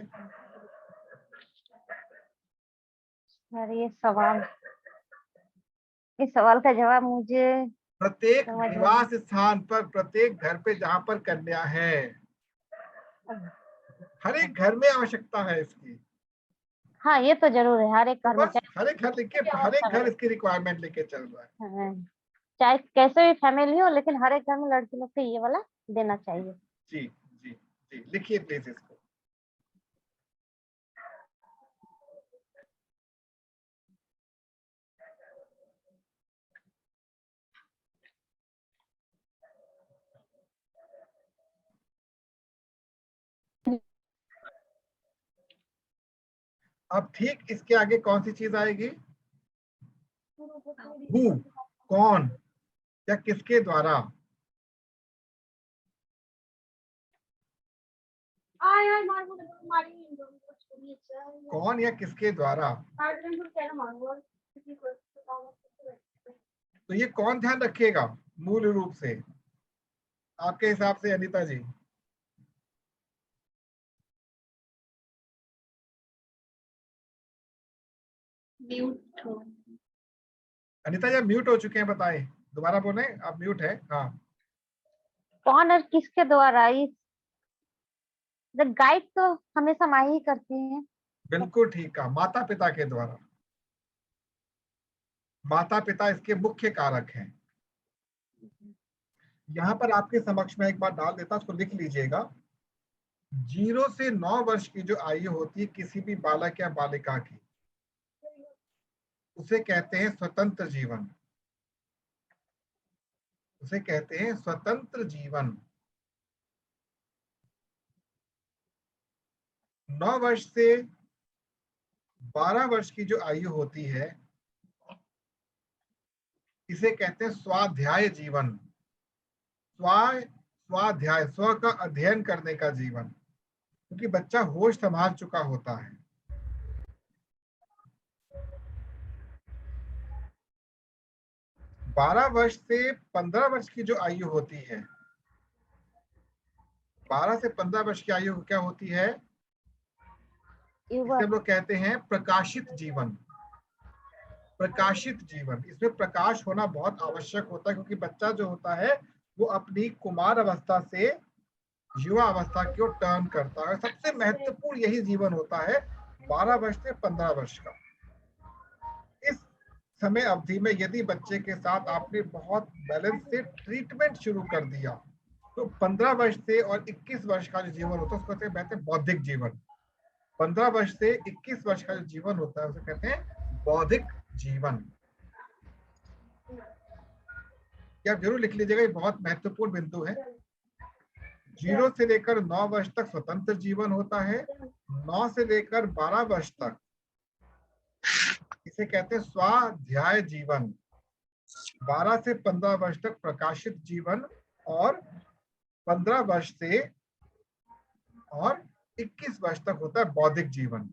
[SPEAKER 4] सर इस सवाल का जवाब मुझे
[SPEAKER 1] प्रत्येक
[SPEAKER 4] समझ में
[SPEAKER 1] निवास स्थान पर, प्रत्येक घर पे जहां पर कन्या है, हर एक घर में आवश्यकता है इसकी।
[SPEAKER 4] हाँ ये तो जरूर है, हर एक
[SPEAKER 1] तो
[SPEAKER 4] घर में,
[SPEAKER 1] बस हर एक घर लिखे, हर एक घर इसकी रिक्वायरमेंट लेके चल रहा है।
[SPEAKER 4] चाहे कैसे भी फैमिली हो, लेकिन हर एक घर में लड़की लोग को ये वाला देना चाहिए।
[SPEAKER 1] जी जी जी, लिखिए प्लीज इसको। अब ठीक इसके आगे कौन सी चीज आएगी? हु, कौन या किसके द्वारा? कौन या किसके द्वारा? तो ये कौन ध्यान रखिएगा मूल रूप से आपके हिसाब से अनीता जी?
[SPEAKER 2] म्यूट हो।
[SPEAKER 1] अनीता जी म्यूट हो चुके हैं, बताएं, दोबारा बोले, आप म्यूट है। हाँ,
[SPEAKER 4] कौन और किसके द्वारा? इस गाइड तो हमेशा माँ ही करती है।
[SPEAKER 1] बिल्कुल ठीक कहा, माता पिता के द्वारा। माता पिता इसके मुख्य कारक हैं। यहाँ पर आपके समक्ष में एक बार डाल देता, उसको लिख लीजिएगा। 0 से 9 वर्ष की जो आयु होती है किसी भी बालक या बालिका की, उसे कहते हैं स्वतंत्र जीवन, उसे कहते हैं स्वतंत्र जीवन। 9 वर्ष से 12 वर्ष की जो आयु होती है, इसे कहते हैं स्वाध्याय जीवन। स्वाध्याय, स्व का अध्ययन करने का जीवन, क्योंकि बच्चा होश संभाल चुका होता है। बारह वर्ष से 15 वर्ष की जो आयु होती है, 12 से 15 वर्ष की आयु क्या होती है? इसे हम लोग कहते हैं प्रकाशित जीवन। प्रकाशित जीवन, इसमें प्रकाश होना बहुत आवश्यक होता है, क्योंकि बच्चा जो होता है वो अपनी कुमार अवस्था से युवा अवस्था की ओर टर्न करता है। सबसे महत्वपूर्ण यही जीवन होता है 12 वर्ष से 15 वर्ष का। इस समय अवधि में यदि बच्चे के साथ आपने बहुत बैलेंस से ट्रीटमेंट शुरू कर दिया, तो 15 वर्ष से और 21 वर्ष का जो जीवन होता है उसको कहते हैं बौद्धिक जीवन। 15 वर्ष से 21 वर्ष का जो जीवन होता है उसे कहते हैं बौद्धिक जीवन। क्या जरूर लिख लीजिएगा, ये बहुत महत्वपूर्ण बिंदु है। 0 से लेकर 9 वर्ष तक स्वतंत्र जीवन होता है, 9 से लेकर 12 वर्ष तक इसे कहते हैं स्वाध्याय जीवन, 12 से 15 वर्ष तक प्रकाशित जीवन, और 15 वर्ष से और 21 वर्ष तक होता है बौद्धिक जीवन।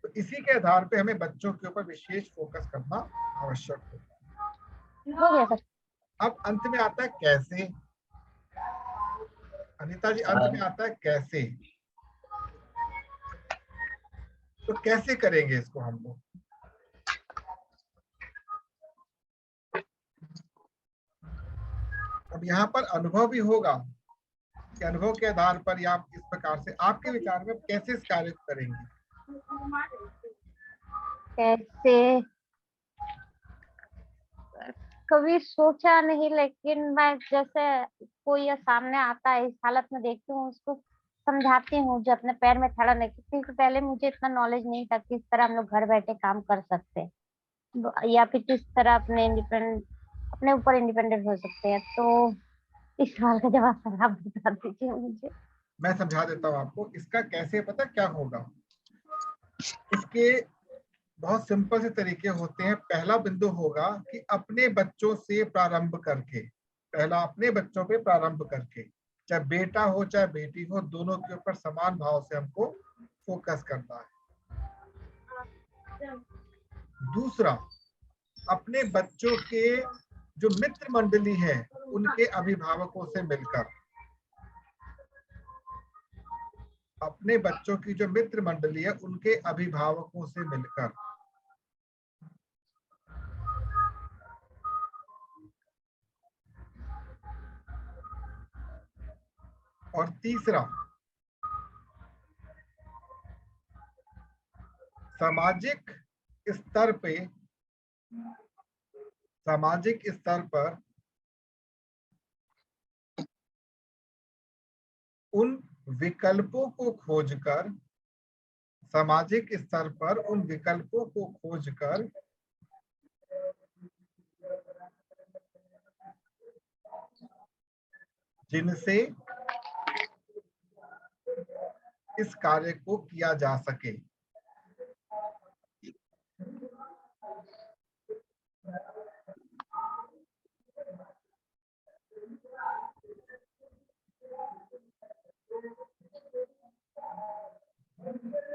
[SPEAKER 1] तो इसी के आधार पे हमें बच्चों के ऊपर विशेष फोकस करना आवश्यक होता है।
[SPEAKER 4] हो गया सर।
[SPEAKER 1] अब अंत में आता है कैसे। अनीता जी, अंत में आता है कैसे। तो कैसे करेंगे इसको हम लोग? अब यहाँ पर अनुभव भी होगा कि अनुभव के आधार पर या इस प्रकार से आपके विचार में कैसे इस कार्य को करेंगे?
[SPEAKER 4] कैसे कभी सोचा नहीं, लेकिन मैं जैसे कोई सामने आता है इस हालत में देखती हूँ, उसको समझाती हूँ जो अपने पैर में खड़ा नहीं, क्योंकि पहले मुझे इतना नॉलेज नहीं था किस तरह हम लोग घर बैठे काम कर सकते हैं या फिर किस तरह अपने ऊपर इंडिपेंडेंट हो सकते हैं। तो इस सवाल का जवाब सर आप बता दीजिए मुझे।
[SPEAKER 1] मैं समझा देता हूँ आपको। इसका कैसे पता क्या होगा? इसके बहुत सिंपल से तरीके होते हैं। पहला बिंदु होगा कि अपने बच्चों से प्रारंभ करके, पहला अपने बच्चों पे प्रारंभ करके, चाहे बेटा हो चाहे बेटी हो, दोनों के ऊपर समान भाव से हमको फोकस करना है। दूसरा, अपने बच्चों के जो मित्र मंडली है उनके अभिभावकों से मिलकर, अपने बच्चों की जो मित्र मंडली है उनके अभिभावकों से मिलकर। और तीसरा, सामाजिक स्तर पर उन विकल्पों को खोजकर, सामाजिक स्तर पर उन विकल्पों को खोजकर जिनसे इस कार्य को किया जा सके।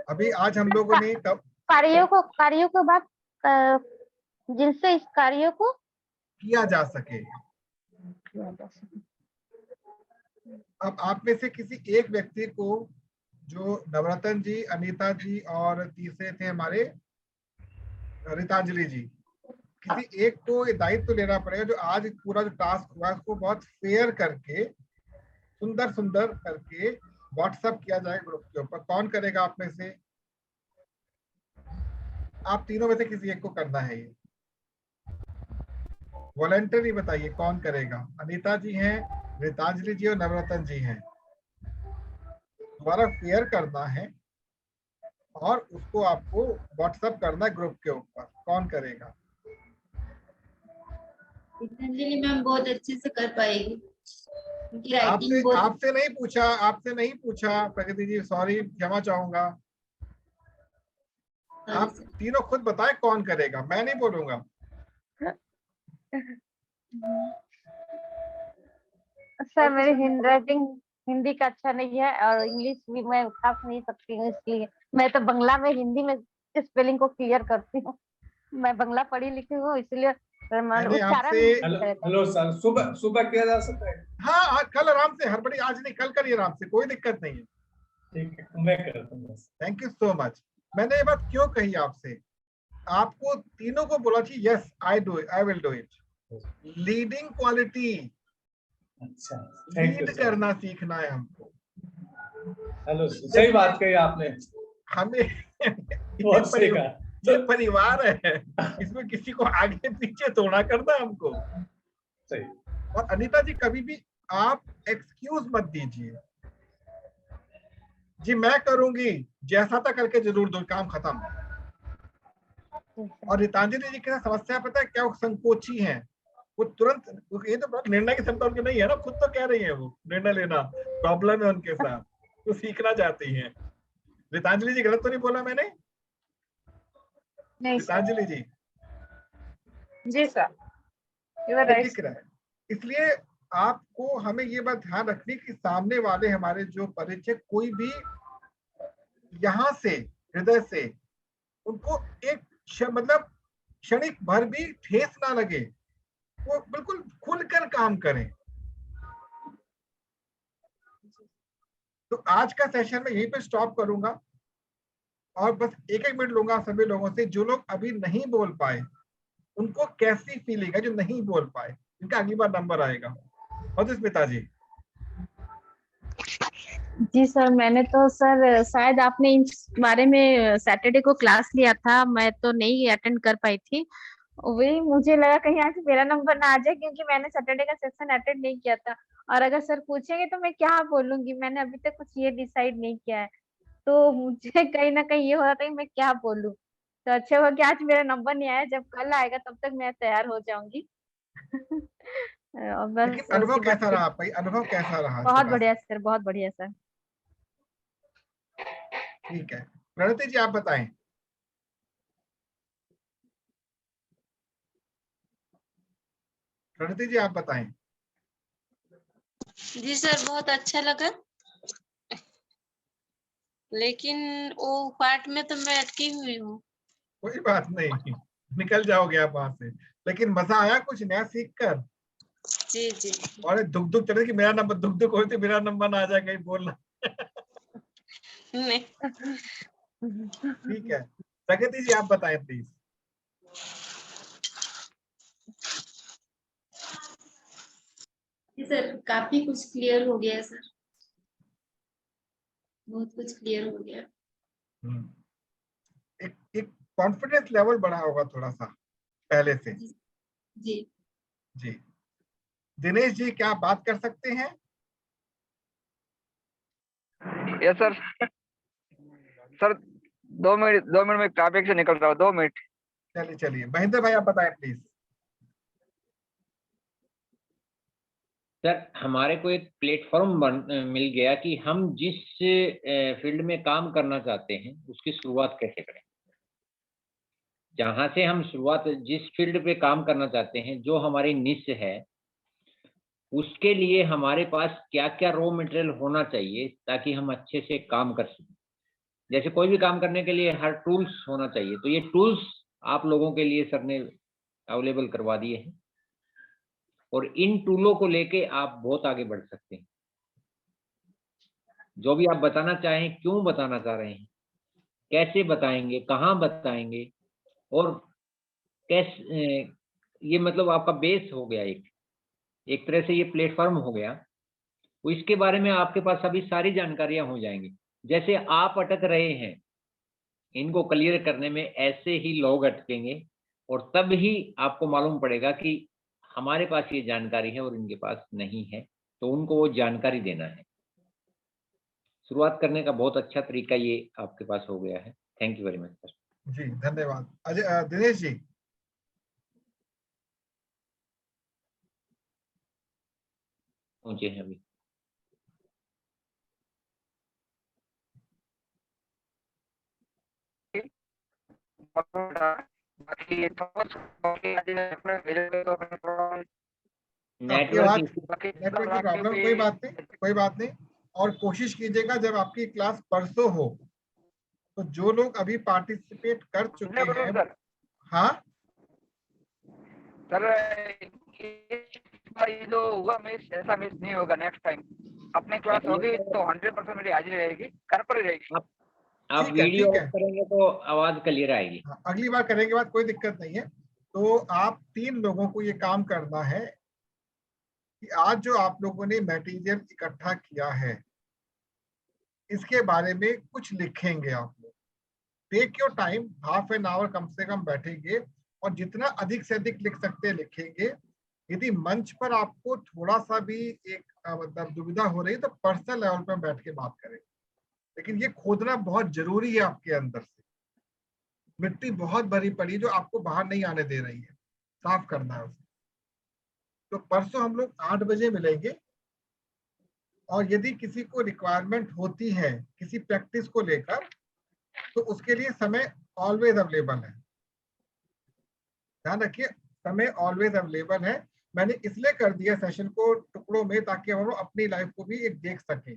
[SPEAKER 1] अभी आज हम लोगों ने
[SPEAKER 4] कार्यों को बात जिनसे इस कार्य को
[SPEAKER 1] किया जा सके। अब आप में से किसी एक व्यक्ति को, जो नवरत्न जी, अनीता जी और तीसरे थे हमारे रितांजलि जी, किसी एक को ये दायित्व लेना पड़ेगा जो आज पूरा जो टास्क हुआ उसको बहुत फेयर करके, सुंदर सुंदर करके व्हाट्सएप किया जाए ग्रुप के ऊपर। कौन करेगा आप में से? आप तीनों में से किसी एक को करना है ये। वॉलंटरी बताइए कौन करेगा? अनीता जी हैं, रितांजलि जी और नवरत्न जी हैं। दोबारा फेयर करना है और उसको आपको व्हाट्सएप करना है ग्रुप के ऊपर। कौन करेगा?
[SPEAKER 2] रितांजलि मैम बहुत अच्छे से कर पाएगी, उनकी राइटिंग बहुत।
[SPEAKER 1] आपसे नहीं पूछा प्रगति जी, सॉरी, क्षमा चाहूंगा। आप तीनों खुद बताएं कौन करेगा, मैं नहीं बोलूंगा।
[SPEAKER 4] सर मेरी हैंडराइटिंग हिंदी का अच्छा नहीं है और इंग्लिश भी मैं खास नहीं सकती हूँ, इसलिए मैं तो बंगला में हिंदी में स्पेलिंग को क्लियर करती हूँ। मैं बंगला पढ़ी लिखी हूँ, इसलिए
[SPEAKER 3] हेलो सर, सुबह किया जा सकता है?
[SPEAKER 1] हाँ, कल आराम से, हड़बड़ी आज नहीं, कल करिए आराम से, कोई दिक्कत नहीं है।
[SPEAKER 3] ठीक है, मैं करता हूँ।
[SPEAKER 1] Thank you so much. मैंने ये बात क्यों कही आपसे? आपको तीनों को बोला कि yes I will do it. Leading quality,
[SPEAKER 3] अच्छा,
[SPEAKER 1] लीड करना सीखना है हमको।
[SPEAKER 3] हेलो, सही बात कही आपने।
[SPEAKER 1] हमें
[SPEAKER 3] ये
[SPEAKER 1] परिवार है, इसमें किसी को आगे पीछे थोड़ा करना हमको।
[SPEAKER 3] सही।
[SPEAKER 1] और अनीता जी, कभी भी आप एक्सक्यूज मत दीजिए जी, मैं करूंगी, जैसा था करके जरूर दो, काम खत्म। और रितांजलि जी की समस्या पता है क्या? वो संकोची हैं, वो तुरंत, ये तो निर्णय की क्षमता उनकी नहीं है ना, खुद तो कह रही है वो निर्णय लेना प्रॉब्लम है उनके साथ, तो सीखना चाहती हैं। रितांजलि जी, गलत तो नहीं बोला मैंने?
[SPEAKER 5] नहीं
[SPEAKER 1] रितांजलि जी
[SPEAKER 5] जी सर। right.
[SPEAKER 1] दिख रहा है। इसलिए आपको हमें ये बात ध्यान रखनी कि सामने वाले हमारे जो परिचय कोई भी यहाँ से हृदय से उनको एक मतलब क्षणिक भर भी ठेस ना लगे, वो बिल्कुल खुलकर काम करें। तो आज का सेशन मैं यहीं पे स्टॉप करूंगा और बस एक मिनट लूंगा सभी लोगों से, जो लोग अभी नहीं बोल पाए उनको कैसी फीलिंग है जो नहीं बोल पाए, इनका अगली बार नंबर आएगा। मधुस्मिता जी।
[SPEAKER 7] जी सर, मैंने तो सर शायद आपने इस बारे में सैटरडे को क्लास लिया था, मैं तो नहीं अटेंड कर पाई थी। वही मुझे लगा कहीं आज मेरा नंबर ना आ जाए, क्योंकि मैंने सैटरडे का सेक्शन अटेंड नहीं किया था। और अगर सर पूछेंगे तो मैं क्या बोलूंगी, मैंने अभी तक कुछ ये डिसाइड नहीं किया है, तो मुझे कहीं ना कहीं ये हो रहा था कि मैं क्या बोलूं। तो अच्छा हुआ कि आज मेरा नंबर नहीं आया, जब कल आएगा तब तक मैं तैयार हो जाऊंगी। और
[SPEAKER 1] लेकिन
[SPEAKER 7] बस
[SPEAKER 1] अनुभव
[SPEAKER 7] उसके बाद
[SPEAKER 1] कैसा रहा आपका, अनुभव कैसा रहा?
[SPEAKER 7] बहुत बढ़िया सर, बहुत बढ़िया सर।
[SPEAKER 1] ठीक है, प्रणति जी आप बताएं। प्रणति जी आप बताएं।
[SPEAKER 8] जी सर, बहुत अच्छा लगा, लेकिन वो पार्ट में तो मैं अटकी हुई हूँ।
[SPEAKER 1] कोई बात नहीं, निकल जाओगे आप वहां से, लेकिन मजा आया कुछ नया सीख कर?
[SPEAKER 8] जी जी।
[SPEAKER 1] और दुख दुख चल रही कि मेरा नंबर, दुख दुख होती मेरा नंबर ना आ जाए कहीं बोलना।
[SPEAKER 8] नहीं।
[SPEAKER 1] ठीक है, प्रगति जी आप बताएं प्लीज।
[SPEAKER 2] जी सर, काफी कुछ क्लियर हो गया सर, बहुत कुछ क्लियर हो गया।
[SPEAKER 1] एक कॉन्फिडेंस लेवल बढ़ा होगा थोड़ा सा पहले से।
[SPEAKER 2] जी
[SPEAKER 1] जी दिनेश जी क्या आप बात कर सकते हैं?
[SPEAKER 9] Yes sir. सर 2 मिनट में ट्रैफिक से निकल रहा हूँ, 2 मिनट।
[SPEAKER 1] चलिए चलिए, महेंद्र भाई आप बताएं प्लीज।
[SPEAKER 6] सर हमारे को एक प्लेटफॉर्म मिल गया कि हम जिस फील्ड में काम करना चाहते हैं उसकी शुरुआत कैसे करें। जहां से हम शुरुआत, जिस फील्ड पे काम करना चाहते हैं, जो हमारी निश है, उसके लिए हमारे पास क्या क्या रॉ मटेरियल होना चाहिए ताकि हम अच्छे से काम कर सकें। जैसे कोई भी काम करने के लिए हर टूल्स होना चाहिए, तो ये टूल्स आप लोगों के लिए सर ने अवेलेबल करवा दिए हैं और इन टूलों को लेके आप बहुत आगे बढ़ सकते हैं। जो भी आप बताना चाहें, क्यों बताना चाह रहे हैं, कैसे बताएंगे, कहाँ बताएंगे, और कैसे, ये मतलब आपका बेस हो गया, एक तरह से ये प्लेटफॉर्म हो गया। तो इसके बारे में आपके पास अभी सारी जानकारियां हो जाएंगी। जैसे आप अटक रहे हैं, इनको क्लियर करने में ऐसे ही लोग अटकेंगे और तब ही आपको मालूम पड़ेगा कि हमारे पास ये जानकारी है और इनके पास नहीं है, तो उनको वो जानकारी देना है। शुरुआत करने का बहुत अच्छा तरीका ये आपके पास हो गया है। Thank you very much sir.
[SPEAKER 1] जी धन्यवाद। अजय, दिनेश जी।
[SPEAKER 6] पहुंचे हैं अभी।
[SPEAKER 1] नेटवर्क की प्रॉब्लम, कोई बात नहीं, कोई बात नहीं। और कोशिश कीजिएगा जब आपकी क्लास परसों हो तो जो लोग अभी पार्टिसिपेट कर चुके हैं। हाँ
[SPEAKER 9] सर ये जो हुआ मिस, ऐसा मिस नहीं होगा नेक्स्ट टाइम। अपने क्लास होगी तो 100% मेरी हाजिरी रहेगी, घर पर रहेगी।
[SPEAKER 6] आप वीडियो ऑफ करेंगे तो आवाज क्लियर आएगी।
[SPEAKER 1] अगली बार करेंगे बात, कोई दिक्कत नहीं है। तो आप 3 लोगों को ये काम करना है कि आज जो आप लोगों ने मटेरियल इकट्ठा किया है इसके बारे में कुछ लिखेंगे आप लोग। Take your time, half an hour कम से कम बैठेंगे और जितना अधिक से अधिक लिख सकते हैं लिखेंगे। यदि मंच पर आपको थोड़ा सा भी एक मतलब दुविधा हो रही है तो पर्सनल लेवल पर बैठ के बात करें, लेकिन ये खोदना बहुत जरूरी है। आपके अंदर से मिट्टी बहुत भरी पड़ी जो आपको बाहर नहीं आने दे रही है, साफ करना है उसे। तो परसों हम लोग 8 बजे मिलेंगे और यदि किसी को रिक्वायरमेंट होती है किसी प्रैक्टिस को लेकर तो उसके लिए समय ऑलवेज अवेलेबल है। ध्यान रखिए, समय ऑलवेज अवेलेबल है। मैंने इसलिए कर दिया सेशन को टुकड़ों में ताकि हम लोग अपनी लाइफ को भी एक देख सके।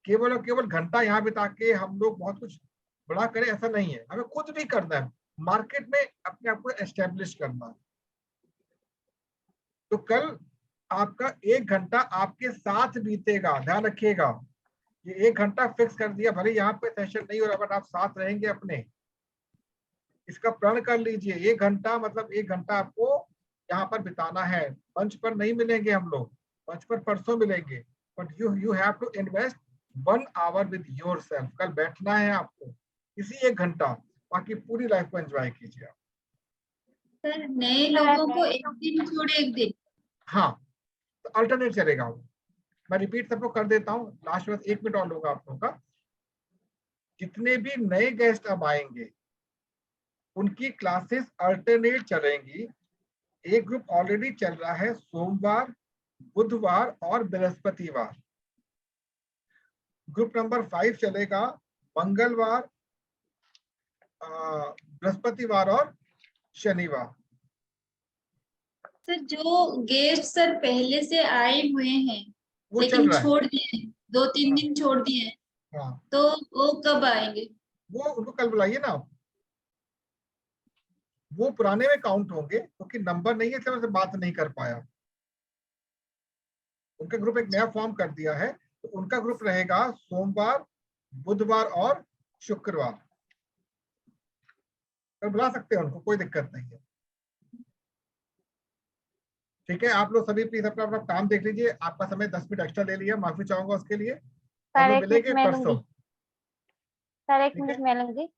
[SPEAKER 1] केवल और केवल घंटा यहाँ बिता के हम लोग बहुत कुछ बड़ा करें ऐसा नहीं है, हमें खुद भी करना है, मार्केट में अपने आप को एस्टेब्लिश करना है। तो कल आपका 1 घंटा आपके साथ बीतेगा, ध्यान रखिएगा। ये 1 घंटा फिक्स कर दिया, भले यहाँ पे सेशन नहीं हो रहा बट आप साथ रहेंगे अपने, इसका प्रण कर लीजिए। 1 घंटा मतलब 1 घंटा आपको यहाँ पर बिताना है। मंच पर नहीं मिलेंगे हम लोग, मंच पर परसों मिलेंगे, but you have to invest 1 hour with yourself. कल बैठना है आपको इसी 1 घंटा, बाकी पूरी लाइफ को एंजॉय कीजिए आप।
[SPEAKER 2] सर नए लोगों को एक दिन छोड़े एक दिन।
[SPEAKER 1] हाँ, तो अल्टरनेट चलेगा वो। मैं रिपीट सबको कर देता हूँ, लास्ट में 1 मिनट और लूंगा आप लोगों का। जितने भी नए गेस्ट अब आएंगे उनकी क्लासेस अल्टरनेट चलेंगी। एक ग्रुप ऑलरेडी चल रहा है सोमवार, बुधवार और बृहस्पतिवार। ग्रुप नंबर 5 चलेगा मंगलवार, बृहस्पतिवार और शनिवार।
[SPEAKER 2] सर जो गेस्ट सर पहले से आए हुए हैं
[SPEAKER 1] वो चल
[SPEAKER 2] लेकिन
[SPEAKER 1] रहा है।
[SPEAKER 2] छोड़ दिए हैं, 2-3
[SPEAKER 1] हाँ।
[SPEAKER 2] दिन छोड़ दिए हैं,
[SPEAKER 1] हाँ,
[SPEAKER 2] तो वो कब आएंगे?
[SPEAKER 1] वो उनको कल बुलाइए ना आप। वो पुराने में काउंट होंगे क्योंकि नंबर नहीं है इसलिए उनसे बात नहीं कर पाया। उनका ग्रुप एक नया फॉर्म कर दिया है, तो उनका ग्रुप रहेगा सोमवार, बुधवार और शुक्रवार। कल बुला सकते हैं उनको, कोई दिक्कत नहीं है। ठीक है, आप लोग सभी प्लीज अपना अपना काम देख लीजिए। आपका समय 10 मिनट एक्स्ट्रा ले लिया, माफी चाहूंगा उसके लिए।
[SPEAKER 4] सर
[SPEAKER 1] हम लोग
[SPEAKER 4] 1 मिनट
[SPEAKER 1] मिलेंगे
[SPEAKER 4] मैं
[SPEAKER 1] परसों।
[SPEAKER 4] लूंगी। सर 1
[SPEAKER 1] ठीक है,
[SPEAKER 4] मिनट मैं लूंगी।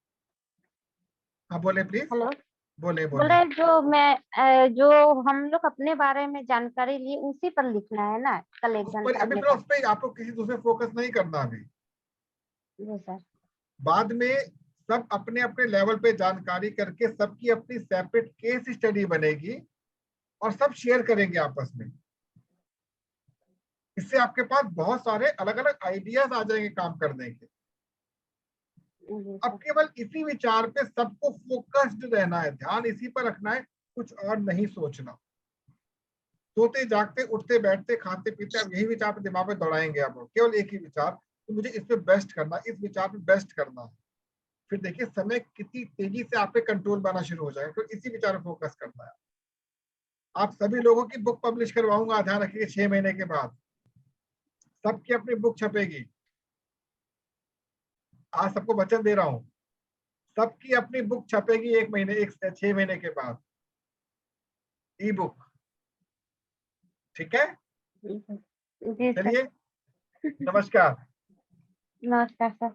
[SPEAKER 1] हाँ बोले प्लीज।
[SPEAKER 4] हेलो,
[SPEAKER 1] बोले
[SPEAKER 4] बोल
[SPEAKER 1] बोले।
[SPEAKER 4] रहे जो हम लोग अपने बारे में जानकारी लिए उसी पर लिखना है ना कल 1
[SPEAKER 1] उस पर
[SPEAKER 4] घंटा
[SPEAKER 1] अभी
[SPEAKER 4] अपने
[SPEAKER 1] फिर
[SPEAKER 4] का।
[SPEAKER 1] उस पर आपको किसी दूसरे फोकस नहीं करना अभी।
[SPEAKER 4] जी सर।
[SPEAKER 1] बाद में सब अपने अपने लेवल पे जानकारी करके सबकी अपनी सेपरेट केस स्टडी बनेगी और सब शेयर करेंगे आपस में। इससे आपके पास बहुत सारे अलग अलग आइडियाज आ जाएंगे काम करने के।
[SPEAKER 4] जी
[SPEAKER 1] अब
[SPEAKER 4] सर।
[SPEAKER 1] केवल इसी विचार पे सबको फोकस्ड रहना है, ध्यान इसी पर रखना है, कुछ और नहीं सोचना। सोते जागते उठते बैठते खाते पीते अब यही विचार अपने दिमाग में दौड़ाएंगे आप लोग, केवल एक ही विचार, तो मुझे इस पे बेस्ट करना, इस विचार पे बेस्ट करना है। फिर देखिए समय कितनी तेजी से आप पे कंट्रोल बनाना शुरू हो जाएगा, तो इसी विचार पर फोकस करना है। आप सभी लोगों की बुक पब्लिश करवाऊंगा, ध्यान रखिए 6 महीने के बाद सबकी अपनी बुक छपेगी। आज सबको वचन दे रहा हूं, सबकी अपनी बुक छपेगी 6 महीने के बाद, ई बुक। ठीक है,
[SPEAKER 4] जी सर।
[SPEAKER 1] चलिए, नमस्कार।
[SPEAKER 4] नमस्कार सर।